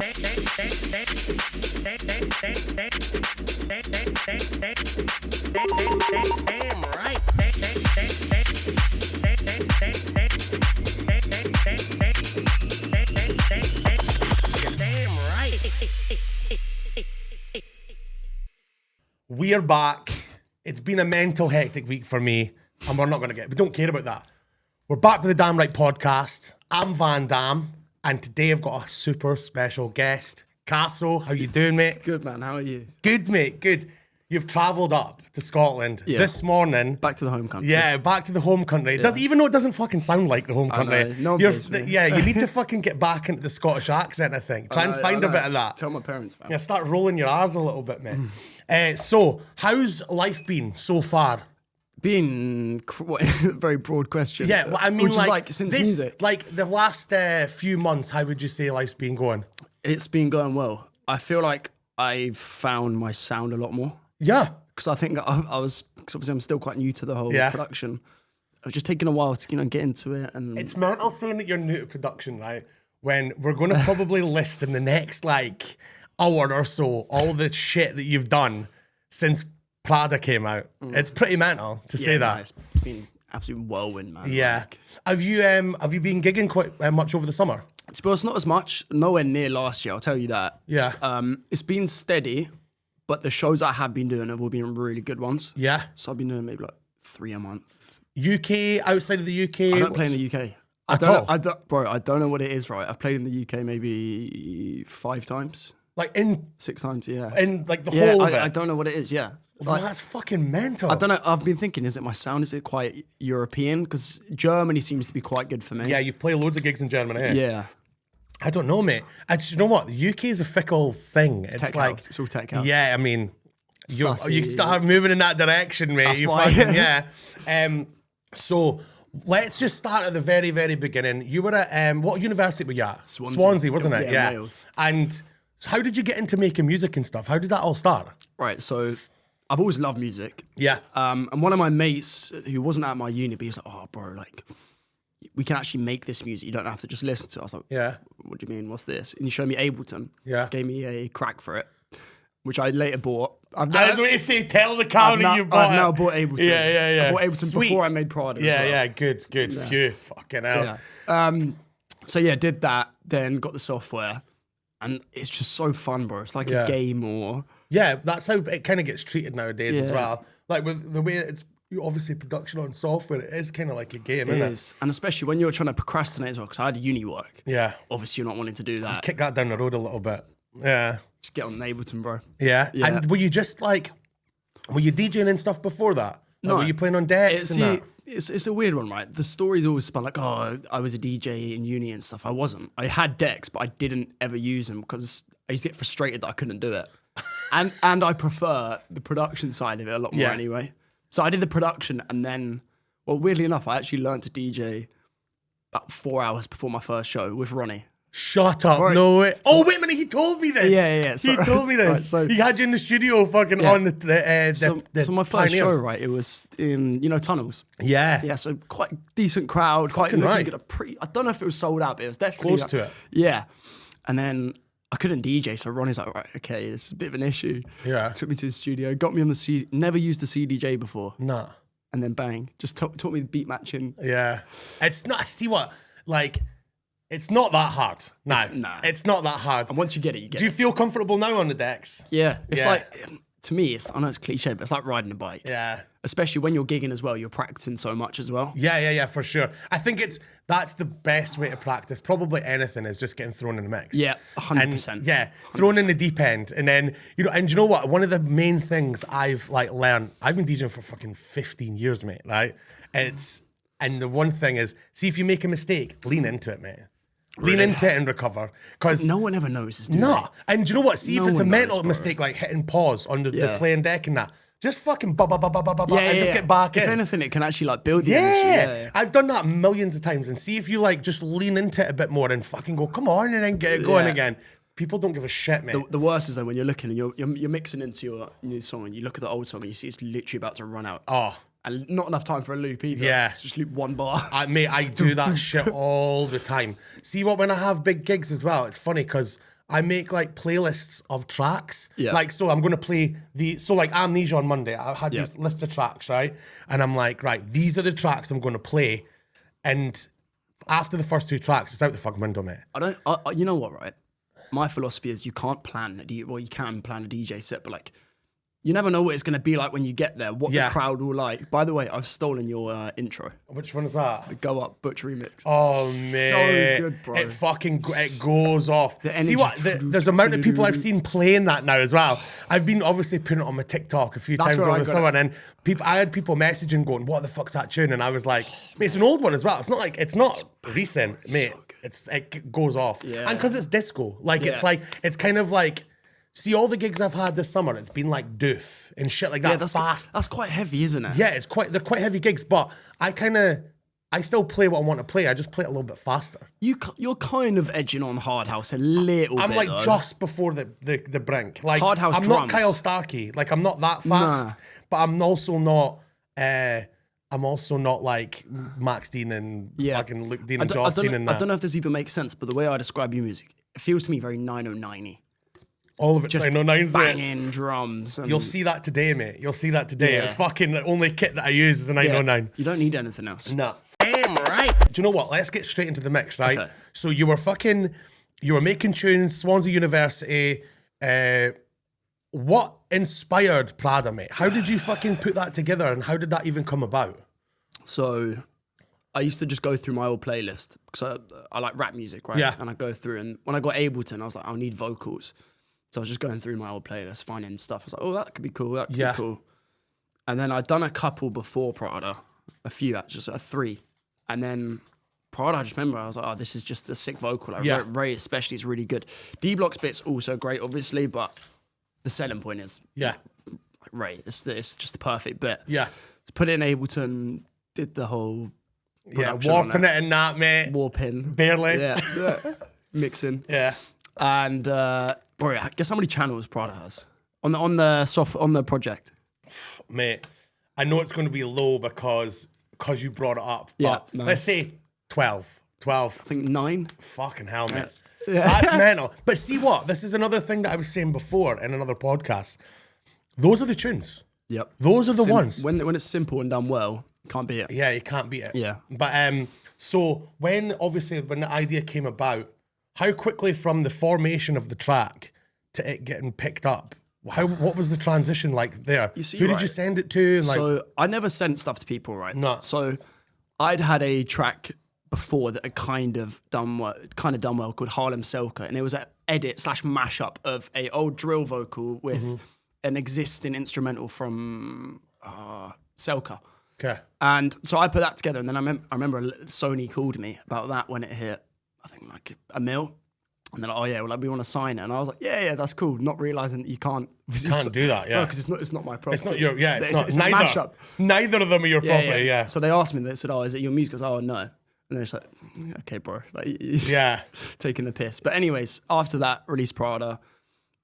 Damn right. We are back. It's been a mental hectic week for me, and we don't care about that. We're back with the Damn Right podcast. I'm Van Damme, and today I've got a super special guest, Cassö. How you doing, mate? Good, man. How are you? Good, mate. Good. You've travelled up to Scotland this morning. Back to the home country. Yeah, back to the home country. Even though it doesn't fucking sound like the home country. No one Yeah, you need to fucking get back into the Scottish accent, I think. Try and find a bit of that. Tell my parents, man. Yeah, start rolling your R's a little bit, mate. So, how's life been so far? Been a very broad question. Yeah, well, I mean, which is like since music. Like the last few months, how would you say life's been going? It's been going well. I feel like I've found my sound a lot more. Yeah. Because I think because obviously I'm still quite new to the whole production. I was just taking a while to get into it. And it's mental saying that you're new to production, right? When we're going to probably list in the next like hour or so all the shit that you've done since Prada came out. It's pretty mental to say that. It's been absolute whirlwind, man. Yeah. Like, have you been gigging quite much over the summer? To be honest, not as much. Nowhere near last year, I'll tell you that. Yeah. It's been steady, but the shows I have been doing have all been really good ones. Yeah. So I've been doing maybe like 3 a month. UK, outside of the UK? I don't play in the UK. I don't know what it is, right? I've played in the UK maybe 5 times. Like in 6 times, yeah. In like the whole of it? I don't know what it is, yeah. Well, that's fucking mental. I don't know. I've been thinking, is it my sound? Is it quite European? Because Germany seems to be quite good for me. Yeah, you play loads of gigs in Germany. Eh? Yeah. I don't know, mate. You know what? The UK is a fickle thing. It's tech like house. It's all tech house. Yeah, I mean, you Stussy, can start moving in that direction, mate. That's why. So let's just start at the very, very beginning. You were at what university were you at? Swansea, wasn't it? Yeah, Wales. And how did you get into making music and stuff? How did that all start? Right. So I've always loved music. Yeah. And one of my mates who wasn't at my uni, but he was like, "Oh, bro, like, we can actually make this music. You don't have to just listen to it." I was like, yeah. What do you mean? What's this? And he showed me Ableton. Yeah. Gave me a crack for it, which I later bought. I was going to say, tell the county you bought. I've now bought Ableton. Yeah. I bought Ableton before I made Prada. Yeah, good. Yeah. Phew, fucking hell. Yeah. So yeah, did that, then got the software, and it's just so fun, bro. It's like a game or... Yeah, that's how it kind of gets treated nowadays as well. Like with the way it's obviously production on software, it is kind of like a game, isn't it? And especially when you're trying to procrastinate as well, because I had uni work. Yeah. Obviously, you're not wanting to do that. Kick that down the road a little bit. Yeah. Just get on Ableton, bro. Yeah. And were you just like, were you DJing and stuff before that? Like, No. Were you playing on decks and that? It's a weird one, right? The story's always spun like, oh, I was a DJ in uni and stuff. I wasn't. I had decks, but I didn't ever use them because I used to get frustrated that I couldn't do it. And I prefer the production side of it a lot more anyway. So I did the production and then, well, weirdly enough, I actually learned to DJ about 4 hours before my first show with Ronnie. Shut up, no way. Oh, wait a minute, he told me this. Yeah. He told me this. Right, so, he had you in the studio fucking on the So my first show, right, it was in, Tunnels. Yeah. Yeah, so quite decent crowd, quite looking right. at I don't know if it was sold out, but it was definitely close to it. Yeah. And then I couldn't DJ, so Ronnie's like, right, okay, this is a bit of an issue. Yeah. Took me to the studio, got me on the CD, never used a CDJ before. Nah. And then bang, just taught me the beat matching. Yeah. It's not, see what, like, it's not that hard. It's not that hard. And once you get it, you get it. Do you feel comfortable now on the decks? Yeah. It's like, to me, I know it's cliche, but it's like riding a bike. Yeah. Especially when you're gigging as well, you're practicing so much as well. Yeah, for sure. I think that's the best way to practice. Probably anything is just getting thrown in the mix. Yeah, 100%. And thrown in the deep end. And then, and you know what? One of the main things I've learned, I've been DJing for fucking 15 years, mate, right? And the one thing is, see if you make a mistake, lean into it, mate. Lean into it and recover. Because no one ever notices, do No. they? And do you know what? See No if it's a one mental knows, bro. mistake, like hitting pause on the playing deck and that. Just fucking and just get back in. If anything, it can actually build the Yeah. energy. I've done that millions of times. And see if you just lean into it a bit more and fucking go, come on, and then get it going again. People don't give a shit, mate. The worst is though when you're looking and you're mixing into your new song and you look at the old song and you see it's literally about to run out. Oh. And not enough time for a loop either. Yeah. It's just loop one bar. Mate, I do that shit all the time. See when I have big gigs as well, it's funny because I make like playlists of tracks. Yeah. Like, so I'm going to play like Amnesia on Monday. I had this list of tracks, right? And I'm like, right, these are the tracks I'm going to play. And after the first 2 tracks, it's out the fucking window, mate. You know what, right? My philosophy is you can't plan you can plan a DJ set, but like, you never know what it's going to be like when you get there, what the crowd will like. By the way, I've stolen your intro. Which one is that? The Go Up Butch remix. Oh, man. So good, bro. It goes off. The energy. See what? There's a amount of people I've seen playing that now as well. I've been obviously putting it on my TikTok a few times over the summer, and I had people messaging going, what the fuck's that tune? And I was like, mate, it's an old one as well. It's not recent, mate. It goes off. Yeah. And because it's disco. Like, it's kind of like, see, all the gigs I've had this summer, it's been like doof and shit like that. That's fast. That's quite heavy, isn't it? Yeah, they're quite heavy gigs, but I still play what I want to play. I just play it a little bit faster. You're kind of edging on hard house a little bit. I'm like though. just before the brink. Like, hard house I'm drums. not Kyle Starkey. Like, I'm not that fast, but I'm also not. I'm also not like Max Dean and fucking Luke Dean and Joss Dean and that. I don't know if this even makes sense, but the way I describe your music, it feels to me very 909-y. All of it's just 909s. Banging drums. You'll see that today, mate. You'll see that today. Yeah. It's fucking the only kit that I use is a 909. You don't need anything else. No. Damn right. Do you know what? Let's get straight into the mix, right? Okay. So you were making tunes, Swansea University. What inspired Prada, mate? How did you fucking put that together, and how did that even come about? So I used to just go through my old playlist because I like rap music, right? Yeah. And I go through, and when I got Ableton, I was like, I'll need vocals. So I was just going through my old playlist, finding stuff. I was like, oh, that could be cool. That could be cool. And then I'd done a couple before Prada, a few actually, so 3. And then Prada, I just remember, I was like, oh, this is just a sick vocal. Like, Ray especially is really good. D-Block's bit's also great, obviously, but the selling point is like Ray. It's just the perfect bit. Yeah. So put it in Ableton, did the whole warping it and that, mate. Warping. Barely. Yeah. Mixing. Yeah. And bro, guess how many channels Prada has on the project? Mate, I know it's going to be low because you brought it up. But let's say 12. 12. I think 9. Fucking hell, mate. Yeah. That's mental. But see what? This is another thing that I was saying before in another podcast. Those are the tunes. Yep. Those are the ones. When it's simple and done well, you can't beat it. Yeah, you can't beat it. Yeah. But so when the idea came about, how quickly from the formation of the track to it getting picked up, what was the transition like there? Who did you send it to? And so I never sent stuff to people, right? No. So I'd had a track before that had kind of done well called Harlem Selka, and it was an edit / mashup of a old drill vocal with an existing instrumental from Selka. Okay. And so I put that together, and then I remember Sony called me about that when it hit, I think like $1 million. And they're like, oh yeah, well, we want to sign it. And I was like, yeah, that's cool. Not realizing that you can't do that, yeah. No, because it's not my property. It's not your, it's neither. A mashup. Neither of them are your property, yeah. So they asked me, they said, oh, is it your music? I was like, oh, no. And they're just like, okay, bro. Like, taking the piss. But anyways, after that, released Prada,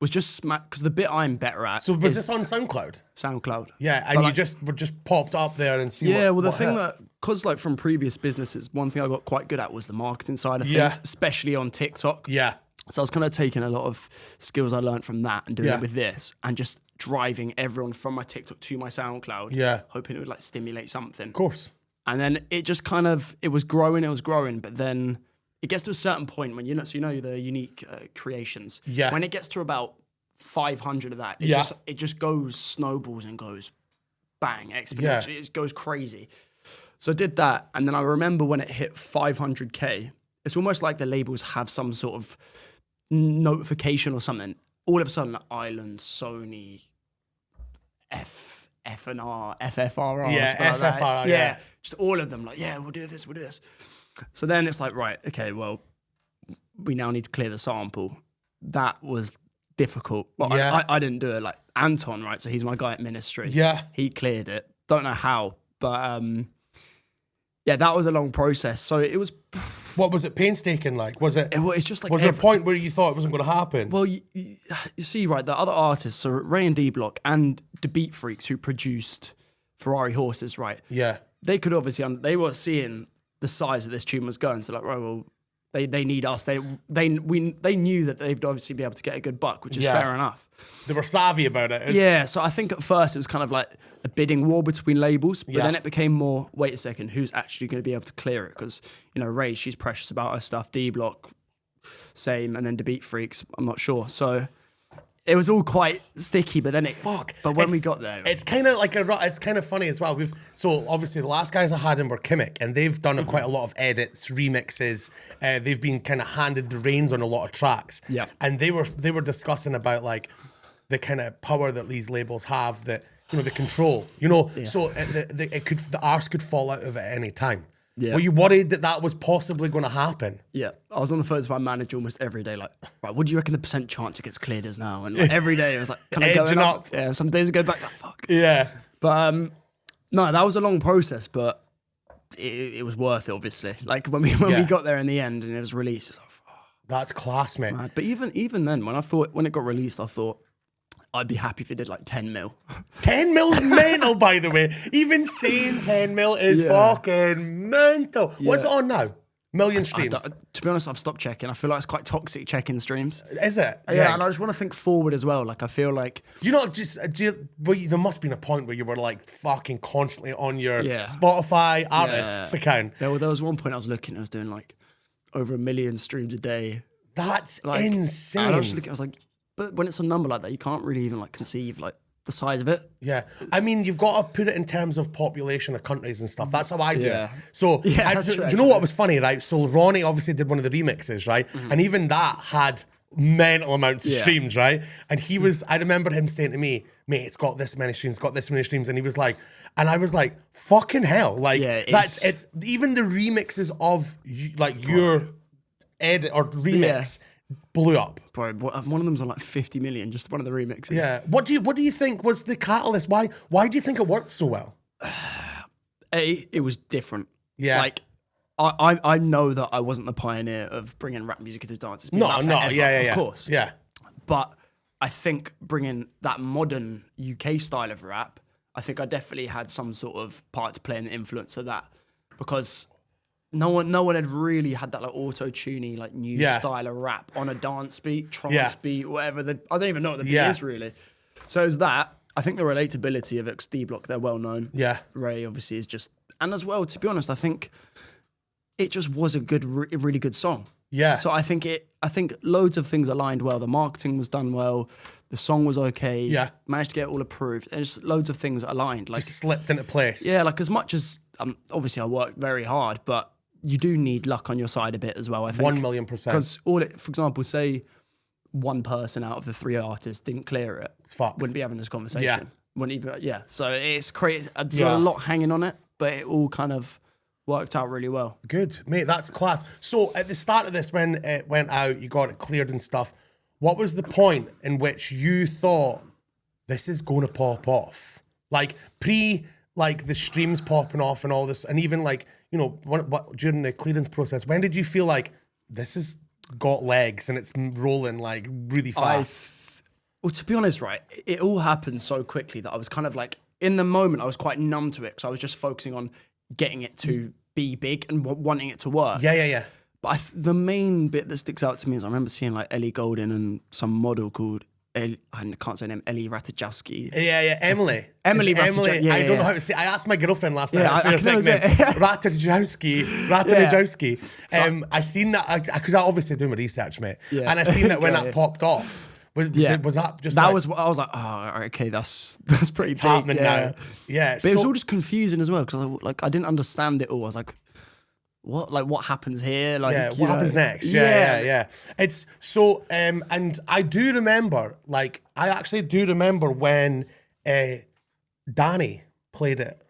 was just because the bit I'm better at. So was this on SoundCloud? SoundCloud. Yeah, and you just popped up there and see the thing that, because like from previous businesses, one thing I got quite good at was the marketing side of things, especially on TikTok. Yeah. So I was kind of taking a lot of skills I learned from that and doing it with this and just driving everyone from my TikTok to my SoundCloud. Hoping it would like stimulate something. Of course. And then it just kind of, it was growing, but then it gets to a certain point when the unique creations. Yeah. When it gets to about 500 of that, it just goes snowballs and goes bang, exponentially. It goes crazy. So I did that, and then I remember when it hit 500K, it's almost like the labels have some sort of notification or something. All of a sudden, Island, Sony, FFR, FFR, just all of them like, we'll do this. So then it's like, right, okay, well, we now need to clear the sample. That was difficult. Well, I didn't do it. Like Anton, right? So he's my guy at Ministry. Yeah, he cleared it. Don't know how, but that was a long process. So it was. What was it painstaking like? Was it? It's just like. Was there a point where you thought it wasn't going to happen? Well, you see, right, the other artists, so Ray and D Block and the Beat Freaks who produced Ferrari Horses, right? Yeah. They could obviously they were seeing the size that this tune was going. So like, right, well, They need us. They knew that they'd obviously be able to get a good buck, which is fair enough. They were savvy about it. Yeah, so I think at first it was kind of like a bidding war between labels, but then it became more, wait a second, who's actually going to be able to clear it? Because, you know, Ray, she's precious about her stuff. D-Block, same, and then the Beat Freaks, I'm not sure. So it was all quite sticky, but then but when we got there, it's kind of like it's kind of funny as well. So obviously the last guys I had in were Kimmick, and they've done quite a lot of edits, remixes. They've been kind of handed the reins on a lot of tracks. Yeah, and they were discussing about like the kind of power that these labels have, that, you know, the control, you know. So the arse could fall out of it at any time. Yeah. Were you worried that was possibly going to happen? Yeah. I was on the phone to my manager almost every day, like, right, what do you reckon the percent chance it gets cleared is now? And like, every day I was like, can I go up? Yeah, some days I go back, like, fuck. Yeah. But no, that was a long process, but it was worth it, obviously. Like when we got there in the end and it was released, it was like, oh, that's class, mate. But even then, when it got released, I thought, I'd be happy if it did like 10 mil. 10 mil's mental, by the way. Even saying 10 mil is fucking mental. Yeah. What's it on now? Million streams. To be honest, I've stopped checking. I feel like it's quite toxic checking streams. Is it? Yeah, and I just want to think forward as well. Like, I feel like... there must have been a point where you were like fucking constantly on your Spotify artists account. There was one point I was looking, I was doing like over 1 million streams a day. That's like, insane. And I was looking, I was like, but when it's a number like that, you can't really even like conceive like the size of it. Yeah. I mean, you've got to put it in terms of population of countries and stuff. That's how I do it. So, do you know what was funny, right? So Ronnie obviously did one of the remixes, right? Mm-hmm. And even that had mental amounts of streams, right? And he was, I remember him saying to me, mate, it's got this many streams, And he was like, and I was like, fucking hell. Like, it's even the remixes of your edit or remix blew up. Bro, one of them's on like 50 million, just one of the remixes. Yeah. What do you think was the catalyst? Why do you think it worked so well? It was different. Yeah. Like, I know that I wasn't the pioneer of bringing rap music into dances. Of course. Yeah. But I think bringing that modern UK style of rap, I think I definitely had some sort of part to play in the influence of that, because no one had really had that like auto-tuney, like new style of rap on a dance beat, trance beat, whatever. I don't even know what the beat is really. So it was that. I think the relatability of D-Block, they're well known. Yeah. Ray obviously is just, and as well, to be honest, I think it just was a really good song. Yeah. So I think loads of things aligned well. The marketing was done well. The song was okay. Yeah. Managed to get it all approved. And just loads of things aligned. Like, just slipped into place. Yeah, like as much as, obviously I worked very hard, but you do need luck on your side a bit as well, I think. 1,000,000%. Because for example, say one person out of the 3 artists didn't clear it. It's fucked. Wouldn't be having this conversation. Yeah. Wouldn't even, so it's crazy. There's a lot hanging on it, but it all kind of worked out really well. Good, mate, that's class. So at the start of this, when it went out, you got it cleared and stuff, what was the point in which you thought, this is going to pop off? Like like the streams popping off and all this, and even like, you know, during the clearance process, when did you feel like this has got legs and it's rolling like really fast? Well, to be honest, right, it all happened so quickly that I was kind of like, in the moment, I was quite numb to it because I was just focusing on getting it to be big and wanting it to work. Yeah. But the main bit that sticks out to me is I remember seeing like Ellie Goulding and some model called I can't say her name, Ellie Ratajkowski. Yeah, Emily. Emily. I don't know how to say. I asked my girlfriend last night. I can say Ratajkowski. I seen that because I obviously do my research, mate. Yeah. And I seen that when that popped off. Was that just that? Was I was like, oh, okay, that's pretty big. Happening now. Yeah, but it was all just confusing as well because I didn't understand it all. I was like, what happens here? Like, what happens next? Yeah. It's so, and I do remember, like, I actually do remember when Danny played it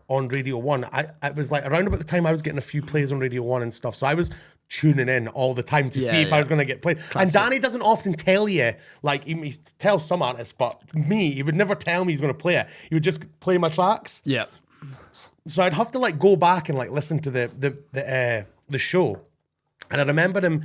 on Radio 1. I was like, around about the time I was getting a few plays on Radio 1 and stuff, so I was tuning in all the time to see if I was going to get played. Classic. And Danny doesn't often tell you, like, he tells some artists, but me, he would never tell me he's going to play it. He would just play my tracks. Yeah. So I'd have to like go back and like listen to the show, and I remember him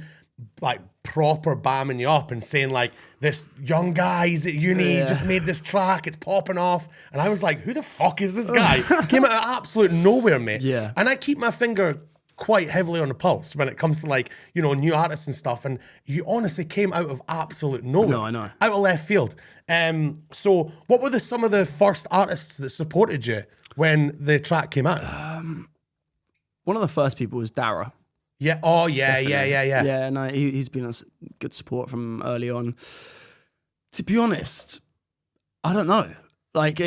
like proper bamming you up and saying like, this young guy, he's at uni, he's just made this track, it's popping off, and I was like, who the fuck is this guy? Came out of absolute nowhere, mate. Yeah. And I keep my finger quite heavily on the pulse when it comes to like, you know, new artists and stuff. And you honestly came out of absolute nowhere. No, I know. Out of left field. So what were some of the first artists that supported you when the track came out? One of the first people was Dara. Yeah. Oh, yeah. Yeah, no, he's been a good support from early on. To be honest, I don't know. Like,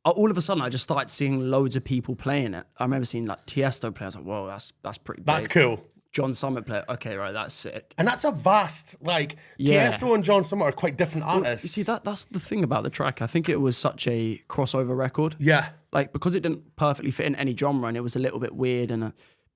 all of a sudden, I just started seeing loads of people playing it. I remember seeing like Tiesto play. I was like, whoa, that's pretty big. That's cool. John Summit play. Okay, right, that's sick. And that's a vast, like, Yeah. Tiesto and John Summit are quite different artists. You see, that's the thing about the track. I think it was such a crossover record. Yeah. Like, because it didn't perfectly fit in any genre and it was a little bit weird and a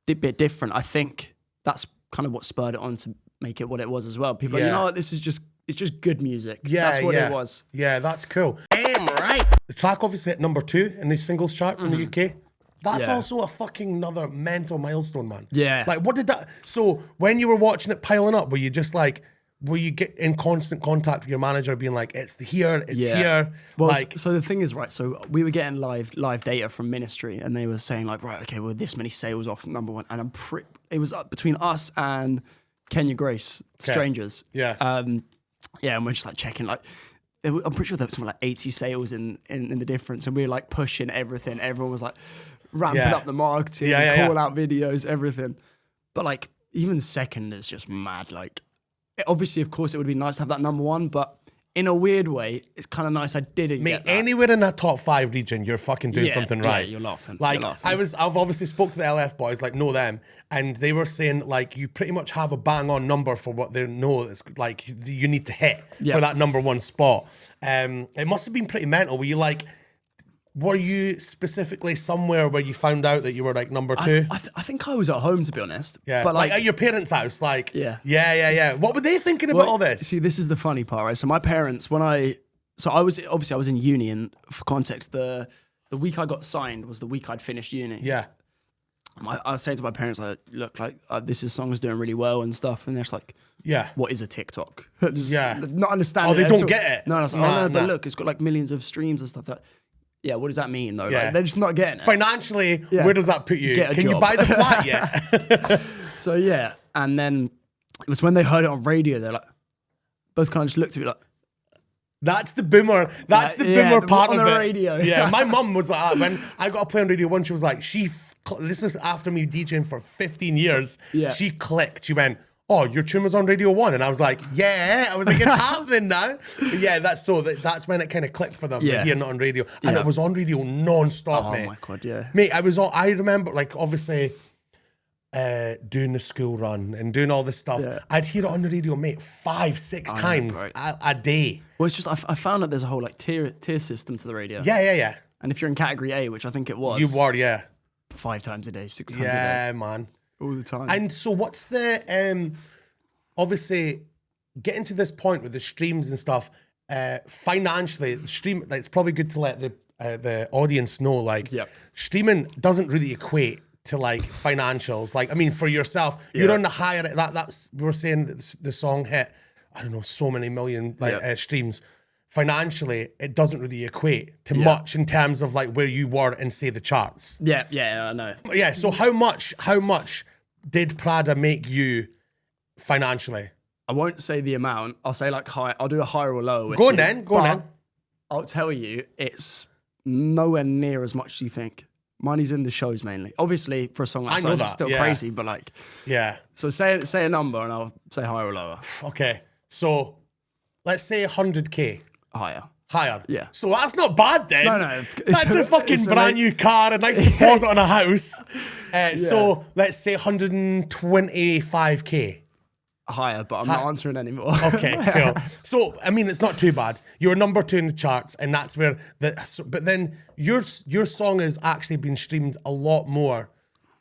bit different, I think that's kind of what spurred it on to make it what it was as well. People are like, you know what, it's just good music. Yeah, that's what it was. Yeah, that's cool. Damn right. The track obviously hit number 2 in the singles charts in the UK. That's Yeah. also a fucking another mental milestone, man. Yeah. Like, what did that... So, when you were watching it piling up, were you just like... Were you get in constant contact with your manager being like, it's here, here? Well, like, so the thing is, right, so we were getting live data from Ministry and they were saying like, right, okay, well, this many sales off number 1. And it was up between us and Kenya Grace, Strangers. Yeah. Yeah, and we're just like checking, like, I'm pretty sure there was something like 80 sales in the difference, and we were like pushing everything. Everyone was like ramping up the marketing, call out videos, everything. But like, even second is just mad. Like, obviously, of course, it would be nice to have that number 1, but in a weird way, it's kind of nice I didn't get that. Anywhere in that top 5 region, you're fucking doing something right. Yeah, you're laughing. Like, you're laughing. I've obviously spoke to the LF boys, like, know them, and they were saying, like, you pretty much have a bang-on number for what they know it's like you need to hit for that number 1 spot. It must have been pretty mental. Were you specifically somewhere where you found out that you were, like, number 2? I think I was at home, to be honest. Yeah, but like at your parents' house, like, yeah. What were they thinking about all this? See, this is the funny part, right? So my parents, I was in uni, and for context, the week I got signed was the week I'd finished uni. Yeah. I say to my parents, like, look, like, this song's doing really well and stuff, and they're just like, what is a TikTok? Just not understanding. Oh, they don't get it. No, I was like, but look, it's got like millions of streams and stuff. Yeah, what does that mean though? Yeah. Like, they're just not getting it. Financially, where does that put you? Can you buy the flat yet? So yeah, and then it was when they heard it on radio, they're like, both kind of just looked at me like, that's the boomer. That's the boomer part on of the it. radio. Yeah, my mum was like, when I got to play on radio once, she was like, this is after me DJing for 15 years. Yeah. She clicked. She went, oh, your tune was on Radio 1. And I was like, yeah. I was like, it's happening now. But yeah, that's when it kind of clicked for them. Yeah. Hearing it on radio. And it was on radio non-stop, mate. Oh my God, yeah. Mate, I remember, like, obviously, doing the school run and doing all this stuff. Yeah. I'd hear it on the radio, mate, 5-6 times a day. Well, it's just, I found that there's a whole like tier system to the radio. Yeah. And if you're in category A, which I think it was. You were, yeah. 5 times a day, 6 times a day. Yeah, man. All the time. And so what's the, obviously, getting to this point with the streams and stuff, financially, the stream, like, it's probably good to let the audience know, like, streaming doesn't really equate to, like, financials. Like, I mean, for yourself, you're on the higher, that's, we were saying that the song hit, I don't know, so many million, like, streams. Financially, it doesn't really equate to much in terms of, like, where you were in, say, the charts. Yeah, I know. Yeah, so how much did Prada make you financially? I won't say the amount. I'll say like high. I'll do a higher or lower. Go on then. I'll tell you, it's nowhere near as much as you think. Money's in the shows mainly. Obviously, for a song like that, it's still crazy, but like, So say a number, and I'll say higher or lower. Okay, so let's say 100K. Higher. Yeah. So that's not bad then. No. That's a fucking brand new car, a nice deposit on a house. So let's say 125K. Higher, but I'm not answering anymore. Okay, cool. So, I mean, it's not too bad. You're number 2 in the charts, and that's where but then your song has actually been streamed a lot more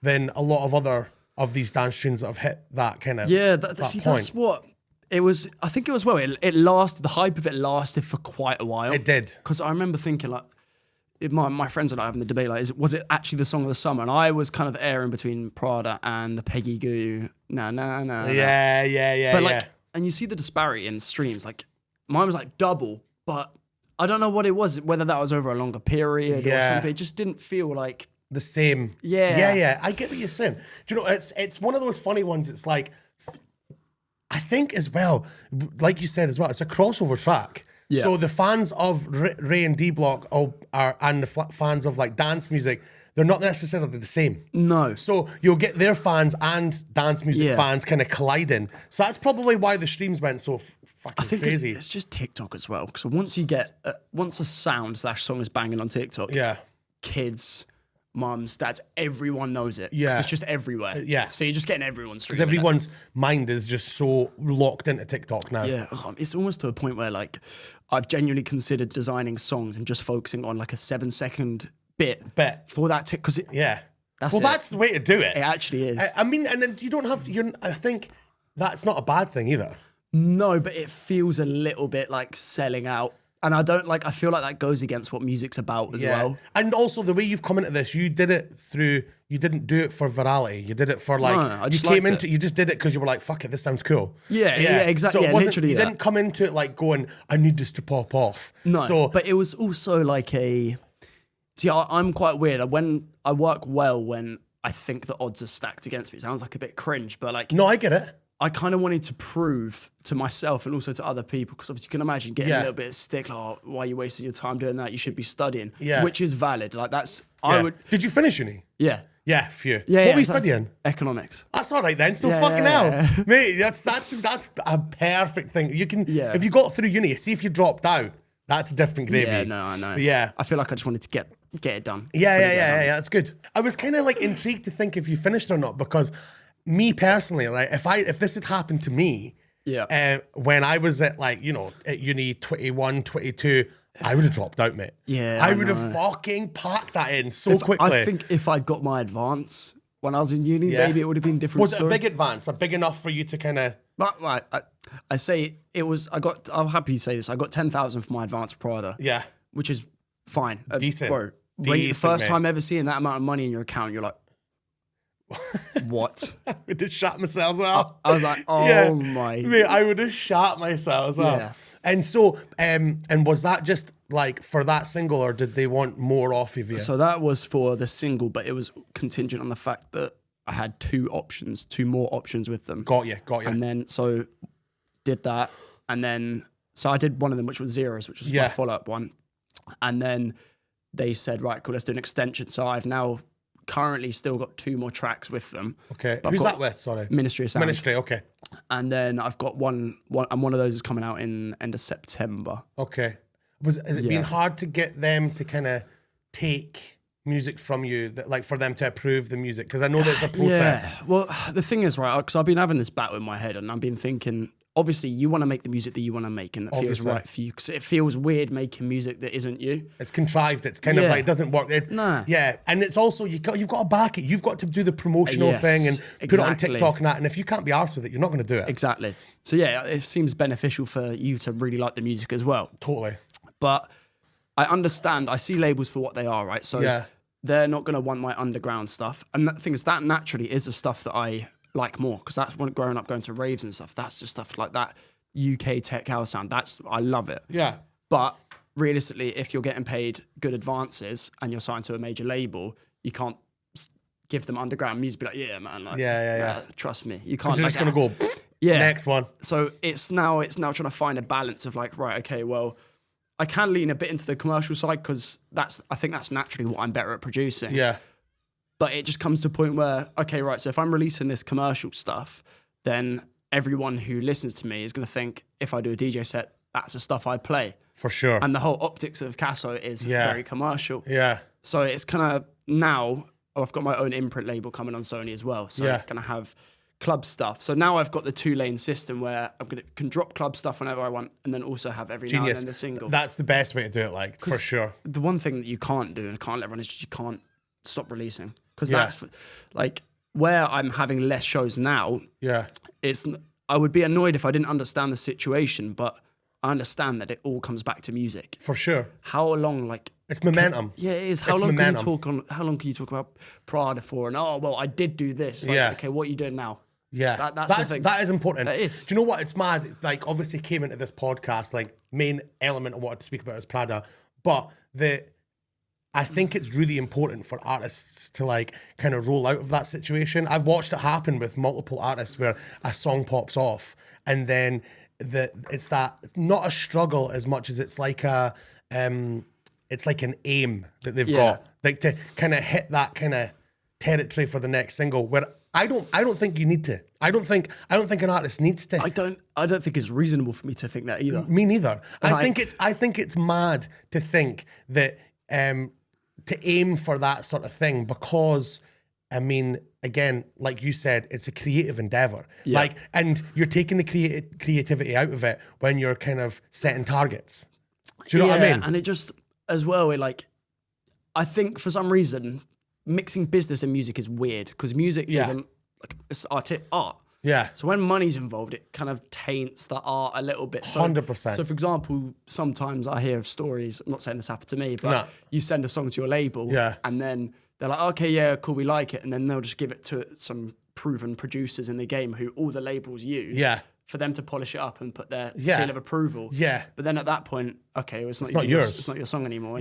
than a lot of other of these dance tunes that have hit that kind of point. That's what it was. I think it was it lasted. The hype of it lasted for quite a while. It did, because I remember thinking like, my friends and I having the debate like, was it actually the song of the summer? And I was kind of airing between Prada and the Peggy Goo. Yeah. But like, and you see the disparity in streams. Like, mine was like double, but I don't know what it was. Whether that was over a longer period or something. It just didn't feel like the same. Yeah. I get what you're saying. Do you know, it's one of those funny ones. It's like, I think as well, like you said as well, it's a crossover track. Yeah. So the fans of Ray and D Block and the fans of like dance music, they're not necessarily the same. No. So you'll get their fans and dance music fans kind of colliding. So that's probably why the streams went so fucking crazy. It's just TikTok as well. So once you get, once a sound/song is banging on TikTok, kids, mums, dads, everyone knows it. Yeah. It's just everywhere. Yeah. So you're just getting everyone streaming Because everyone's mind is just so locked into TikTok now. Yeah. It's almost to a point where like I've genuinely considered designing songs and just focusing on like a 7-second bit for that because that's the way to do it. It actually is. I mean, and then you don't have, I think that's not a bad thing either. No, but it feels a little bit like selling out. And I feel like that goes against what music's about as well. And also the way you've come into this, you didn't do it for virality. You did it for like, I just you just did it because you were like, fuck it, this sounds cool. Yeah, exactly. So Literally you didn't come into it like going, I need this to pop off. No, but it was also like I'm quite weird. When I work well when I think the odds are stacked against me. It sounds like a bit cringe, but like... No, I get it. I kind of wanted to prove to myself and also to other people, because obviously you can imagine getting a little bit of stick, like, oh, why are you wasting your time doing that? You should be studying, which is valid. Like that's, Did you finish uni? Yeah. Yeah, phew. Yeah, what were you studying? Economics. That's all right then. So fucking hell, mate. That's a perfect thing. You can, if you got through uni, see if you dropped out. That's a different gravy. Yeah, no, I know. But yeah, I feel like I just wanted to get it done. Yeah. That's good. I was kind of like intrigued to think if you finished or not, because me personally, like if this had happened to me, when I was at like at uni 21, 22. I would have dropped out, mate. Yeah, I would have fucking packed that in so quickly. I think if I got my advance when I was in uni, maybe it would have been different. Was it a big advance? A big enough for you to kind of? Right. I say it was. I'm happy to say this. I got 10,000 for my advance for Prada. Yeah, which is fine. Decent. Bro, the first time ever seeing that amount of money in your account, you're like, what? I would have shot myself up. I was like, oh my. Mate, I would have shot myself up. Yeah. And so, and was that just like for that single, or did they want more off of you? So that was for the single, but it was contingent on the fact that I had two more options with them. Got you. And then, so did that. And then, so I did one of them, which was Zeros, which was my follow-up one. And then they said, right, cool, let's do an extension. So I've now currently still got 2 more tracks with them. Okay. Who's that with? Sorry. Ministry of Sound. Ministry, okay. And then I've got one, and one of those is coming out in end of September. Okay. Has it been hard to get them to kind of take music from you, that like for them to approve the music? Because I know there's a process. Yeah. Well, the thing is, right, because I've been having this battle in my head, and I've been thinking, obviously, you want to make the music that you want to make and that feels right for you, because it feels weird making music that isn't you. It's contrived. It's kind of like, it doesn't work. Nah. Yeah, and it's also, you've got to back it. You've got to do the promotional thing and put it on TikTok and that, and if you can't be arsed with it, you're not going to do it. Exactly. So yeah, it seems beneficial for you to really like the music as well. Totally. But I understand, I see labels for what they are, right? So they're not going to want my underground stuff. And the thing is, that naturally is the stuff that I like more, because that's when growing up going to raves and stuff, that's just stuff like that UK tech house sound. I love it. Yeah. But realistically, if you're getting paid good advances and you're signed to a major label, you can't give them underground music. Be like, yeah, man. Like, trust me, you can't. You're just gonna go. Next one. So it's now trying to find a balance of like, right, okay, well, I can lean a bit into the commercial side because I think that's naturally what I'm better at producing. Yeah. But it just comes to a point where, okay, right, so if I'm releasing this commercial stuff, then everyone who listens to me is going to think, if I do a DJ set, that's the stuff I play. For sure. And the whole optics of Cassö is very commercial. Yeah. So it's kind of now, I've got my own imprint label coming on Sony as well. So I'm going to have club stuff. So now I've got the 2-lane system where can drop club stuff whenever I want, and then also have every now and then a single. That's the best way to do it, like, for sure. The one thing that you can't do and can't let everyone is just you can't stop releasing. Because that's like where I'm having less shows now. Yeah. I would be annoyed if I didn't understand the situation, but I understand that it all comes back to music. For sure. How long, like... It's momentum. It is. How long can you talk about Prada for? And, oh, well, I did do this. Like, okay, what are you doing now? Yeah, that is important. That is. Do you know what? It's mad. Like, obviously came into this podcast, like, main element I wanted to speak about is Prada, but I think it's really important for artists to like kind of roll out of that situation. I've watched it happen with multiple artists where a song pops off and then it's not a struggle as much as it's like it's like an aim that they've got, like to kind of hit that kind of territory for the next single. Where I don't think you need to. I don't think an artist needs to. I don't think it's reasonable for me to think that either. Me neither. I think it's mad to think that to aim for that sort of thing, because I mean, again, like you said, it's a creative endeavor. Yeah. Like, and you're taking the creativity out of it when you're kind of setting targets. Do you know what I mean? And it just, as well, I think for some reason, mixing business and music is weird, because music isn't, like, it's art. Yeah. So when money's involved, it kind of taints the art a little bit. So, 100%. So for example, sometimes I hear of stories, I'm not saying this happened to me, but you send a song to your label and then they're like, okay, yeah, cool, we like it. And then they'll just give it to some proven producers in the game who all the labels use for them to polish it up and put their seal of approval. Yeah. But then at that point, okay, it's not yours. It's not your song anymore.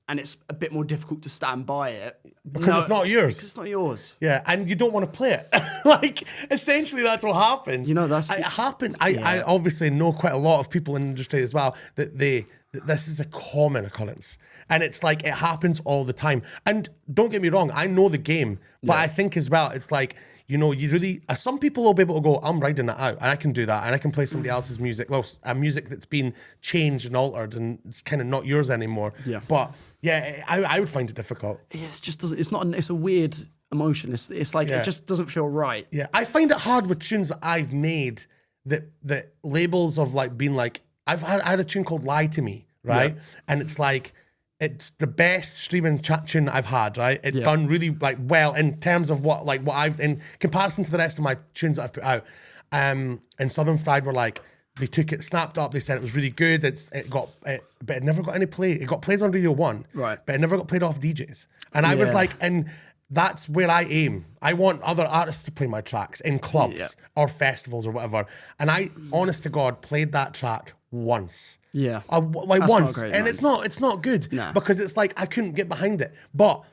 And it's a bit more difficult to stand by it. Because it's not yours. Because it's not yours. Yeah, and you don't want to play it. Like, essentially that's what happens. You know, it happened. I obviously know quite a lot of people in the industry as well that this is a common occurrence. And it's like, it happens all the time. And don't get me wrong, I know the game, but I think as well, it's like, you know, you really, some people will be able to go, I'm riding that out and I can do that and I can play somebody else's music. Well, a music that's been changed and altered and it's kind of not yours anymore. Yeah. But yeah, I would find it difficult. Yeah, it just doesn't, it's a weird emotion. It's like, it just doesn't feel right. Yeah. I find it hard with tunes that I've made that labels of like being like, I had a tune called Lie to Me, right? Yeah. And it's like, it's the best streaming tune I've had, right? It's done really like well in terms of what I've, in comparison to the rest of my tunes that I've put out. And Southern Fried were like, they took it, snapped up, they said it was really good. But it never got any play. It got plays on Radio 1, right? But it never got played off DJs. And I was like, and that's where I aim. I want other artists to play my tracks in clubs or festivals or whatever. And I, honest to God, played that track once. Yeah, like that's once, great, and it's not good because it's like I couldn't get behind it. But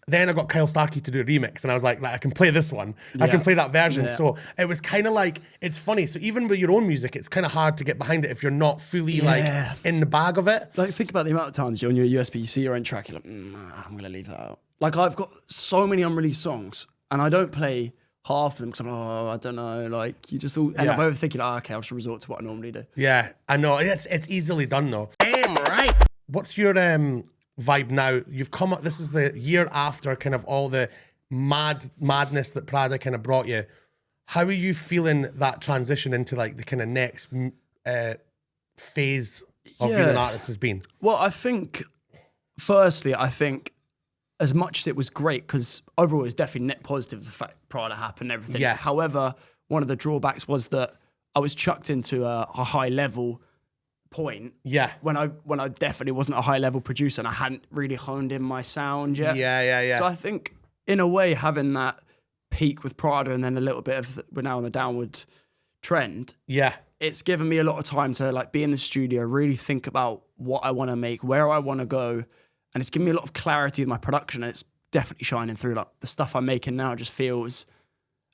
then I got Kyle Starkey to do a remix, and I was like I can play this one, I can play that version. So it was kind of like, it's funny. So even with your own music, it's kind of hard to get behind it if you're not fully like in the bag of it. Like, think about the amount of times you're on your USB, you see your own track, you're like, I'm gonna leave that out. Like, I've got so many unreleased songs, and I don't play half of them because I'm I don't know, like, you just all end up overthinking, okay, I'll just resort to what I normally do. Yeah, I know. It's easily done though. Damn right. What's your vibe now? You've come up, this is the year after kind of all the madness that Prada kind of brought you. How are you feeling that transition into like the kind of next phase of being an artist has been? Well, I think, firstly, as much as it was great, because overall it was definitely net positive, the fact Prada happened and everything. Yeah. However, one of the drawbacks was that I was chucked into a high level point. Yeah. When I definitely wasn't a high level producer and I hadn't really honed in my sound yet. Yeah. So I think in a way, having that peak with Prada and then a little bit of, we're now on the downward trend. Yeah. It's given me a lot of time to like be in the studio, really think about what I want to make, where I want to go. And it's given me a lot of clarity with my production, and it's definitely shining through. Like, the stuff I'm making now just feels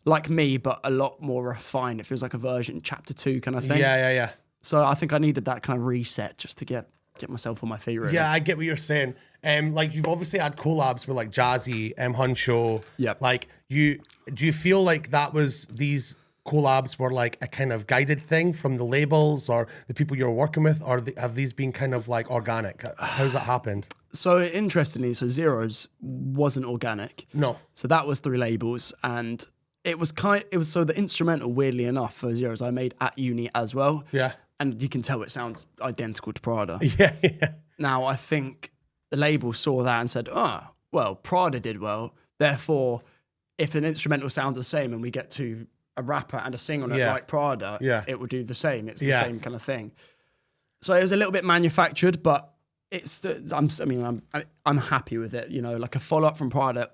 like me, but a lot more refined. It feels like a version, chapter 2 kind of thing. Yeah. So I think I needed that kind of reset just to get myself on my feet. Really. Yeah, I get what you're saying. Like, you've obviously had collabs with like Jazzy, Huncho. Yeah. Like, do you feel like that was, these collabs were like a kind of guided thing from the labels or the people you're working with, or have these been kind of like organic? How's that happened? So interestingly, Zeros wasn't organic. No. So that was through labels, and it was so the instrumental, weirdly enough, for Zeros I made at uni as well. Yeah. And you can tell it sounds identical to Prada. Yeah. Now I think the label saw that and said, well, Prada did well, therefore if an instrumental sounds the same and we get to a rapper and a singer on it like Prada, it will do the same. It's the same kind of thing. So it was a little bit manufactured, but I'm happy with it. You know, like a follow up from Prada.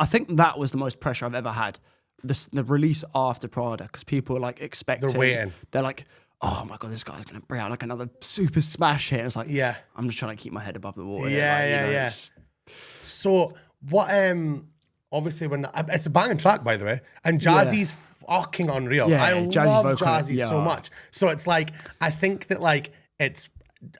I think that was the most pressure I've ever had. The release after Prada, because people are like expecting. They're waiting. They're like, oh my God, this guy's gonna bring out like another super smash hit. And it's like, I'm just trying to keep my head above the water. Yeah. So what? Obviously, when it's a banging track, by the way, and Jazzy's fucking unreal. Yeah, I Jazzy's love vocal, Jazzy yeah. so much. So it's like I think that like it's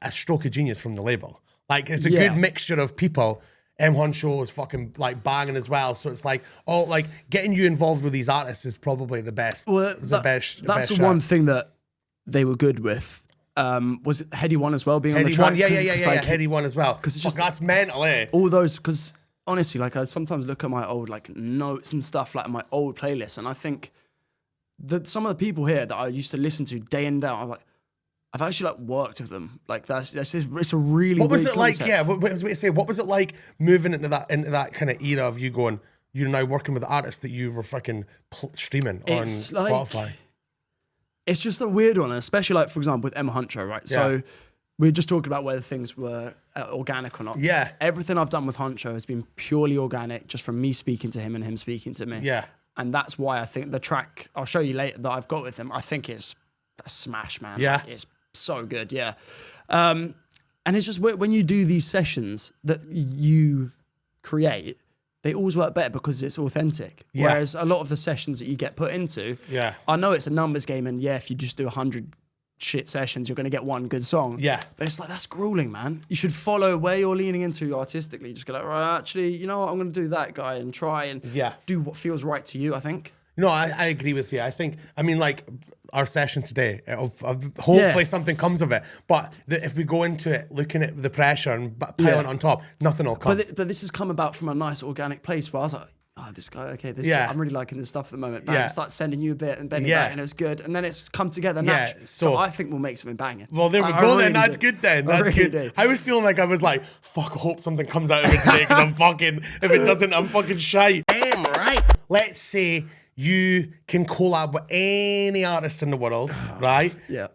a stroke of genius from the label. Like it's a good mixture of people. M Honcho is fucking like banging as well. So it's like all like getting you involved with these artists is probably the best. Well, that's the one thing that they were good with. Was it Heady One as well being on the track? Yeah. Heady One as well. Because it's just that's mental, eh? all those. Because honestly, like I sometimes look at my old like notes and stuff, like my old playlists, and I think that some of the people here that I used to listen to day in day out, I'm like, I've actually like worked with them. Like it's a really. What was weird it like? concept. Yeah, what was I say? What was it like moving into that kind of era of you going? You're now working with the artists that you were freaking streaming on Spotify. It's just a weird one, especially like for example with Emma Huncho, right? Yeah. So we were just talking about whether things were organic or not. Yeah. Everything I've done with Huncho has been purely organic, just from me speaking to him and him speaking to me. Yeah. And that's why I think the track I'll show you later that I've got with him, I think it's a smash, man. Yeah. Like, it's so good, yeah. And it's just when you do these sessions that you create, they always work better because it's authentic. Yeah. Whereas a lot of the sessions that you get put into, I know it's a numbers game, and if you just do 100 shit sessions, you're going to get one good song. Yeah. But it's like, that's grueling, man. You should follow where you're leaning into artistically. Just go like, right, actually, you know what? I'm going to do that guy and try and do what feels right to you, I think. No, I agree with you. I mean, like our session today, hopefully something comes of it. But if we go into it looking at the pressure and piling on top, nothing will come. But this has come about from a nice organic place where I was like, oh, this guy, okay, I'm really liking this stuff at the moment. Bang, start sending you a bit and bending back, and it was good. And then it's come together naturally. So I think we'll make something banging. Well, there we go then. That's good then. That's good. I was feeling like I was like, fuck, I hope something comes out of it today because if it doesn't, I'm fucking shite. Damn right. Let's say you can collab with any artist in the world, right? Yeah.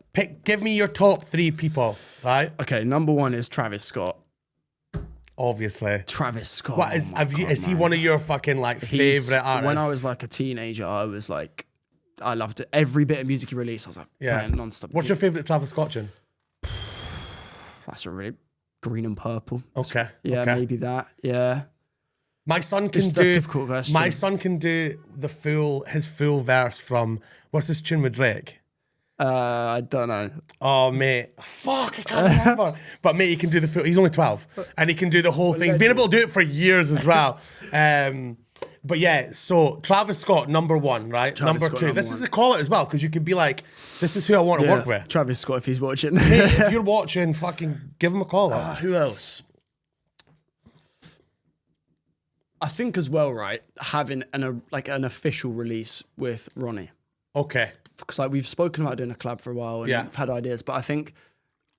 Give me your top 3 people, right? Okay, number 1 is Travis Scott. Obviously. Travis Scott. What is he one of your fucking like favorite artists? When I was like a teenager, I was like, I loved it. Every bit of music he released, I was like, playing non-stop. What's your favorite Travis Scott tune? That's a really Green and Purple. Okay. Yeah, maybe that. Yeah. My son can do his full verse from what's this tune with Drake? I don't know. Oh mate, fuck, I can't remember. But mate, he can do the full. He's only 12, and he can do the whole thing. He's been able to do it for years as well. But yeah, so Travis Scott, number 1, right? Number 2. This is a call it as well because you could be like, this is who I want to work with. Travis Scott, if he's watching. Mate, if you're watching, fucking give him a call. Who else? I think as well, right? Having an official release with Ronnie. Okay. Because like we've spoken about doing a collab for a while and we've had ideas, but I think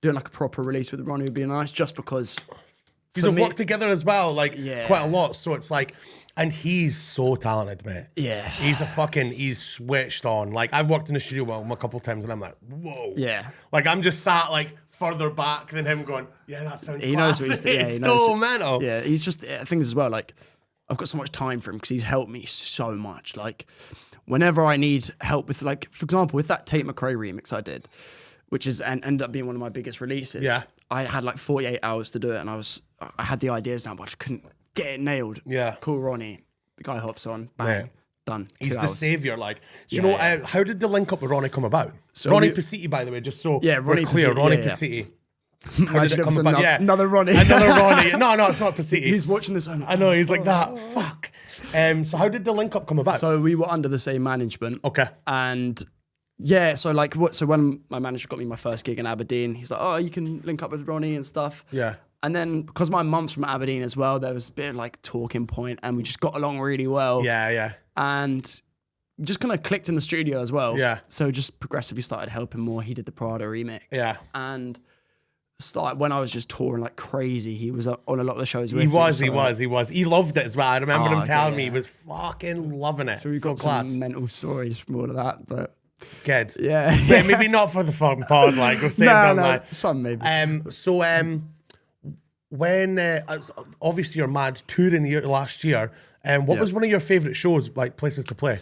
doing like a proper release with Ronnie would be nice just because we've worked together as well, like quite a lot. So it's like, and he's so talented, mate. Yeah. He's switched on. Like I've worked in the studio with him a couple of times and I'm like, whoa. Yeah. Like I'm just sat like further back than him going, yeah, that sounds he knows what he's doing. It's so mental. Yeah, he's just, things as well, like I've got so much time for him because he's helped me so much. Like whenever I need help with, like, for example, with that Tate McRae remix I did, which is and ended up being one of my biggest releases. Yeah. I had like 48 hours to do it and I had the ideas down, but I just couldn't get it nailed. Yeah. Call Ronnie. The guy hops on, bang, done. He's the savior. Like, do you know, how did the link up with Ronnie come about? So Ronnie Pasiti, by the way, just so Ronnie clear. Pasiti, Ronnie Pasiti. How did it come about? Another Ronnie. Another Ronnie. No, it's not Pasiti. He's watching this. I know, he's like that. Fuck. So how did the link up come about? So we were under the same management. Okay. And so when my manager got me my first gig in Aberdeen, he's like, oh, you can link up with Ronnie and stuff. Yeah. And then because my mum's from Aberdeen as well, there was a bit of like talking point and we just got along really well. Yeah. And just kind of clicked in the studio as well. Yeah. So just progressively started helping more. He did the Prada remix. Yeah. And when I was just touring like crazy, he was on a lot of the shows with me. He was. He loved it as well. I remember him telling me he was fucking loving it. So we got some mental stories from all of that, but... Good. Yeah. Maybe not for the fun pod, like we'll say some maybe. When obviously you're mad touring last year, what was one of your favourite shows, like places to play?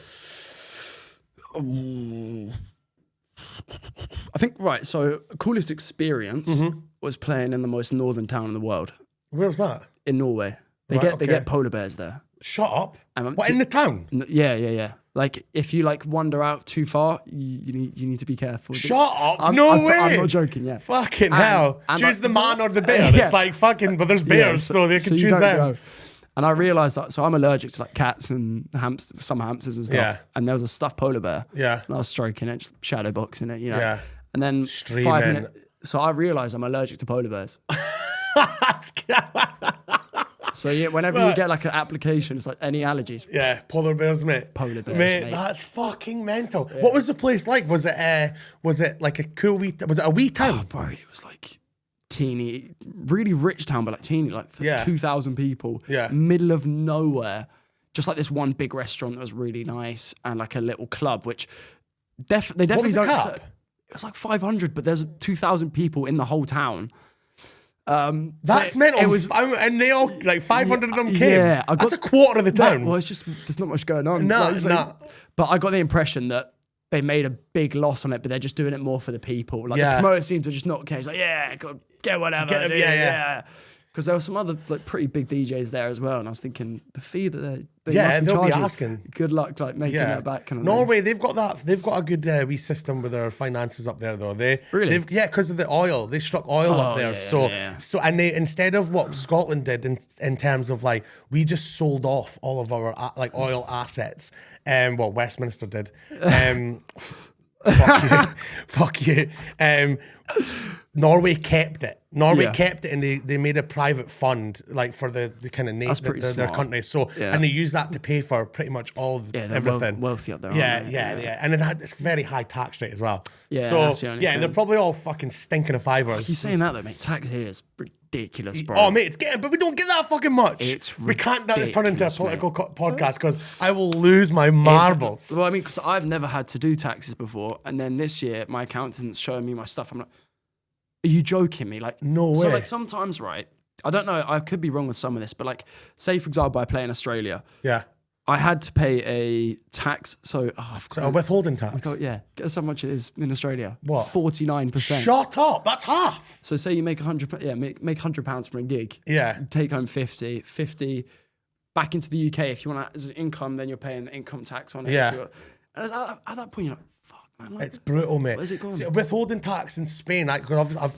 I think so coolest experience was playing in the most northern town in the world. Where's that? In Norway. They get polar bears there. Shut up. What, in the town? Yeah. Like if you like wander out too far, you need to be careful. Shut up! No way. I'm not joking. Yeah. Fucking hell. Choose like, the man or the bear. It's like fucking, but there's bears, so they can choose them. Go. And I realised that, so I'm allergic to like cats and some hamsters and stuff. Yeah. And there was a stuffed polar bear. Yeah. And I was stroking it, just shadow boxing it, you know. Yeah. And then 5 minutes. So I realised I'm allergic to polar bears. So yeah, whenever you get like an application, it's like any allergies. Yeah, polar bears, mate. Polar bears, mate. That's fucking mental. Yeah. What was the place like? Was it like a cool wee? Was it a wee town? Oh, bro, it was like teeny, really rich town, but like teeny, like 2,000 people. Yeah, middle of nowhere. Just like this one big restaurant that was really nice, and like a little club, which they definitely what was don't. Cap? It was like 500, but there's 2,000 people in the whole town. That's so mental. It was, and they all like 500 of them came. Yeah, that's a quarter of the town. Well, it's just there's not much going on. No. But I got the impression that they made a big loss on it, but they're just doing it more for the people. Like the promoter seemed to just not care. He's like, get whatever. Yeah. Because there were some other like pretty big DJs there as well, and I was thinking the fee that they'll be asking. Good luck, like making that back. Kind of Norway, they've got that. They've got a good wee system with their finances up there, though. Really, because of the oil, they struck oil up there. So and they, instead of what Scotland did in terms of like, we just sold off all of our like oil assets. Well, Westminster did. Fuck you. Norway kept it. Kept it, and they made a private fund like for the kind of their country. So and they use that to pay for pretty much all everything. Wealthy up there. Yeah. And it had this very high tax rate as well. Yeah. So that's the only thing. they're probably all fucking stinking of fivers. You saying that though, mate? Tax here is ridiculous, bro. Oh, mate, it's getting, but we don't get that fucking much. We can't let this turn into a political podcast because I will lose my marbles. Well, I mean, because I've never had to do taxes before, and then this year my accountant's showing me my stuff. I'm like, are you joking me? Like, no way. So like sometimes, right? I don't know. I could be wrong with some of this, but like, say for example, I play in Australia. Yeah. I had to pay a tax. So a withholding tax. Guess how much it is in Australia? What? 49%. Shut up. That's half. So say you make £100. Yeah, make £100 from a gig. Yeah. Take home 50. 50 back into the UK. If you want that as an income, then you're paying income tax on it. Yeah. And at that point, you're like, man, like, it's brutal, mate. Where's it going? See, withholding tax in Spain, I've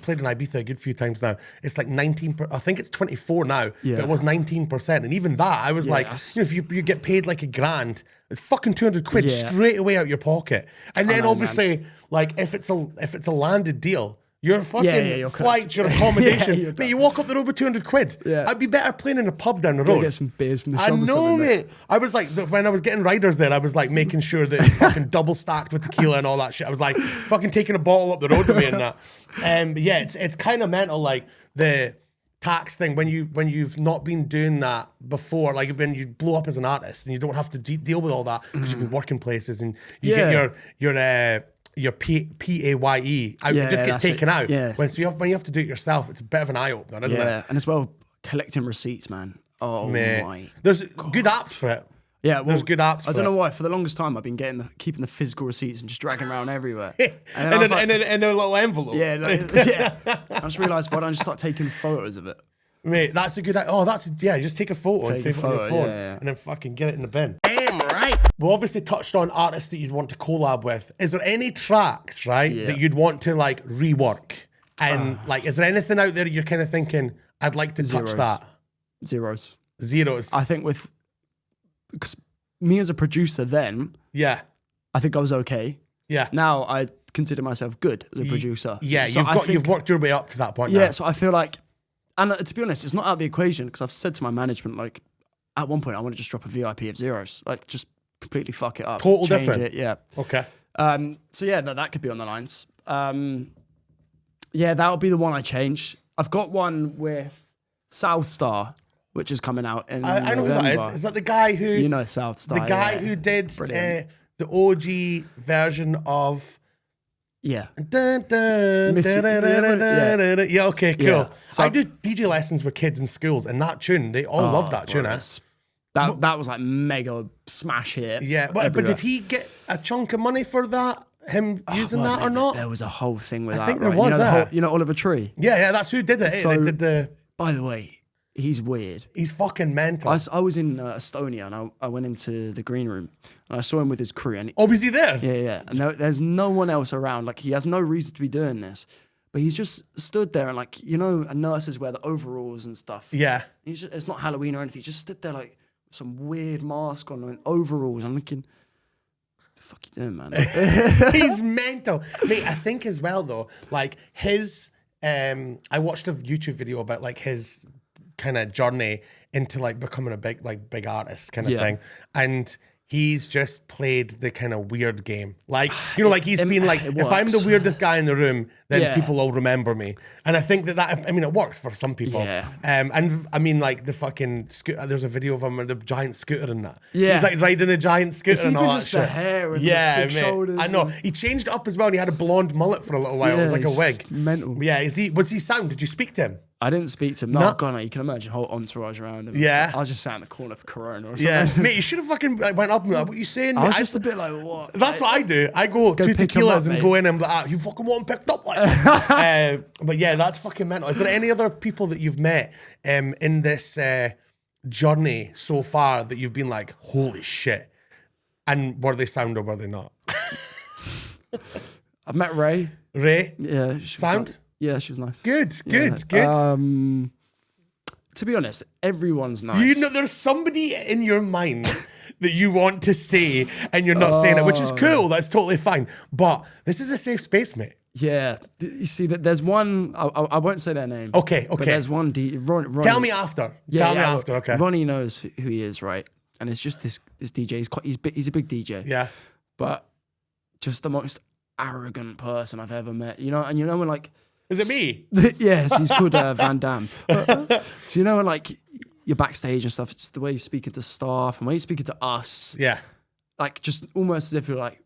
played in Ibiza a good few times now. It's like 19%. I think it's 24 now, but it was 19%. And even that, I was like, if you get paid like $1,000, it's fucking 200 quid straight away out your pocket. And then obviously, like if it's a landed deal, your fucking flights, your accommodation, mate, you walk up the road with 200 quid. Yeah. I'd be better playing in a pub down the road. Get some beers from the shop. I know, mate. I was like, when I was getting riders there, I was like making sure that it's fucking double stacked with tequila and all that shit. I was like fucking taking a bottle up the road with me and that. But yeah, it's kind of mental, like the tax thing when you've not been doing that before, like when you blow up as an artist and you don't have to deal with all that because you've been working places and you get your PAYE it just gets taken out. Yeah. When you have to do it yourself, it's a bit of an eye opener, isn't it? Yeah, and as well, collecting receipts, man. Oh my! There's good apps for it. Yeah, there's good apps. I don't know why. For the longest time, I've been keeping the physical receipts and just dragging around everywhere. And in a little envelope. Yeah. I just realised, why don't I just start taking photos of it? Mate, that's a good idea. Oh, just take a photo and save it on your phone and then fucking get it in the bin. Damn right. We obviously touched on artists that you'd want to collab with. Is there any tracks, that you'd want to like rework? And like, is there anything out there you're kind of thinking, I'd like to touch that? Zeros. I think because me as a producer then, I think I was okay. Yeah. Now I consider myself good as a producer. Yeah, so you've worked your way up to that point now. Yeah, so I feel like, and to be honest, it's not out of the equation because I've said to my management, like, at one point I want to just drop a VIP of zeros, like just completely fuck it up. Total different. It, yeah. Okay. So yeah, that could be on the lines. Yeah, that would be the one I change. I've got one with South Star, which is coming out in I know who that is. Is that the guy who... You know South Star. The guy who did the OG version of... Yeah. Dun, dun, dun, dun, dun, dun, dun, dun. Yeah, okay, cool. Yeah. So I do DJ lessons with kids in schools, and that tune, they all love that tune. That was like mega smash hit. Yeah, but did he get a chunk of money for that? Him using that or not? There was a whole thing with that. I think there was that. You know Oliver Tree? Yeah, that's who did it. So, they did the... By the way, He's weird. He's fucking mental. I was in Estonia and I went into the green room and I saw him with his crew. And Oh, was he there? yeah. And there's no one else around. Like, he has no reason to be doing this. But he's just stood there and, like, you know, nurses wear the overalls and stuff. Yeah. It's not Halloween or anything. He just stood there, like, with some weird mask on and overalls. I'm thinking, what the fuck you doing, man? He's mental. Mate, I think as well, though, like, his... I watched a YouTube video about, like, his kind of journey into, like, becoming a big artist kind of thing. And... he's just played the kind of weird game. Like, you know, like he's been like, if I'm the weirdest guy in the room, then people will remember me. And I think that, I mean, it works for some people. Yeah. And I mean, like the fucking scooter, there's a video of him with the giant scooter and that. Yeah. He's like riding a giant scooter and all that just the shit. hair and the big shoulders. I know. He changed it up as well and he had a blonde mullet for a little while. It was like a wig. Mental. Yeah. Was he sound? Did you speak to him? I didn't speak to him. No, God, you can imagine whole entourage around him. Yeah. I was just sat in the corner for Corona or something. Yeah. Mate, you should have fucking went up and like, what you saying? I was just a bit like, what? That's what I do. I go 2 pick him tequilas up, and go in and be like, you fucking want picked up like but yeah, that's fucking mental. Is there any other people that you've met in this journey so far that you've been like, holy shit? And were they sound or were they not? I've met Ray. Ray? Yeah. Sound? Yeah, she was nice. Good. To be honest, everyone's nice. You know, there's somebody in your mind that you want to say and you're not saying it, which is cool. That's totally fine. But this is a safe space, mate. Yeah. You see, that there's one, I won't say their name. Okay. But there's one, Ronnie. Tell me after. Tell me after, okay. Ronnie knows who he is, right? And it's just this DJ. He's a big DJ. Yeah. But just the most arrogant person I've ever met. You know, and you know when like... Is it me? Yes, he's called Van Damme. So you know when like you're backstage and stuff, it's the way you're speaking to staff and when you're speaking to us. Yeah. Like just almost as if you're like,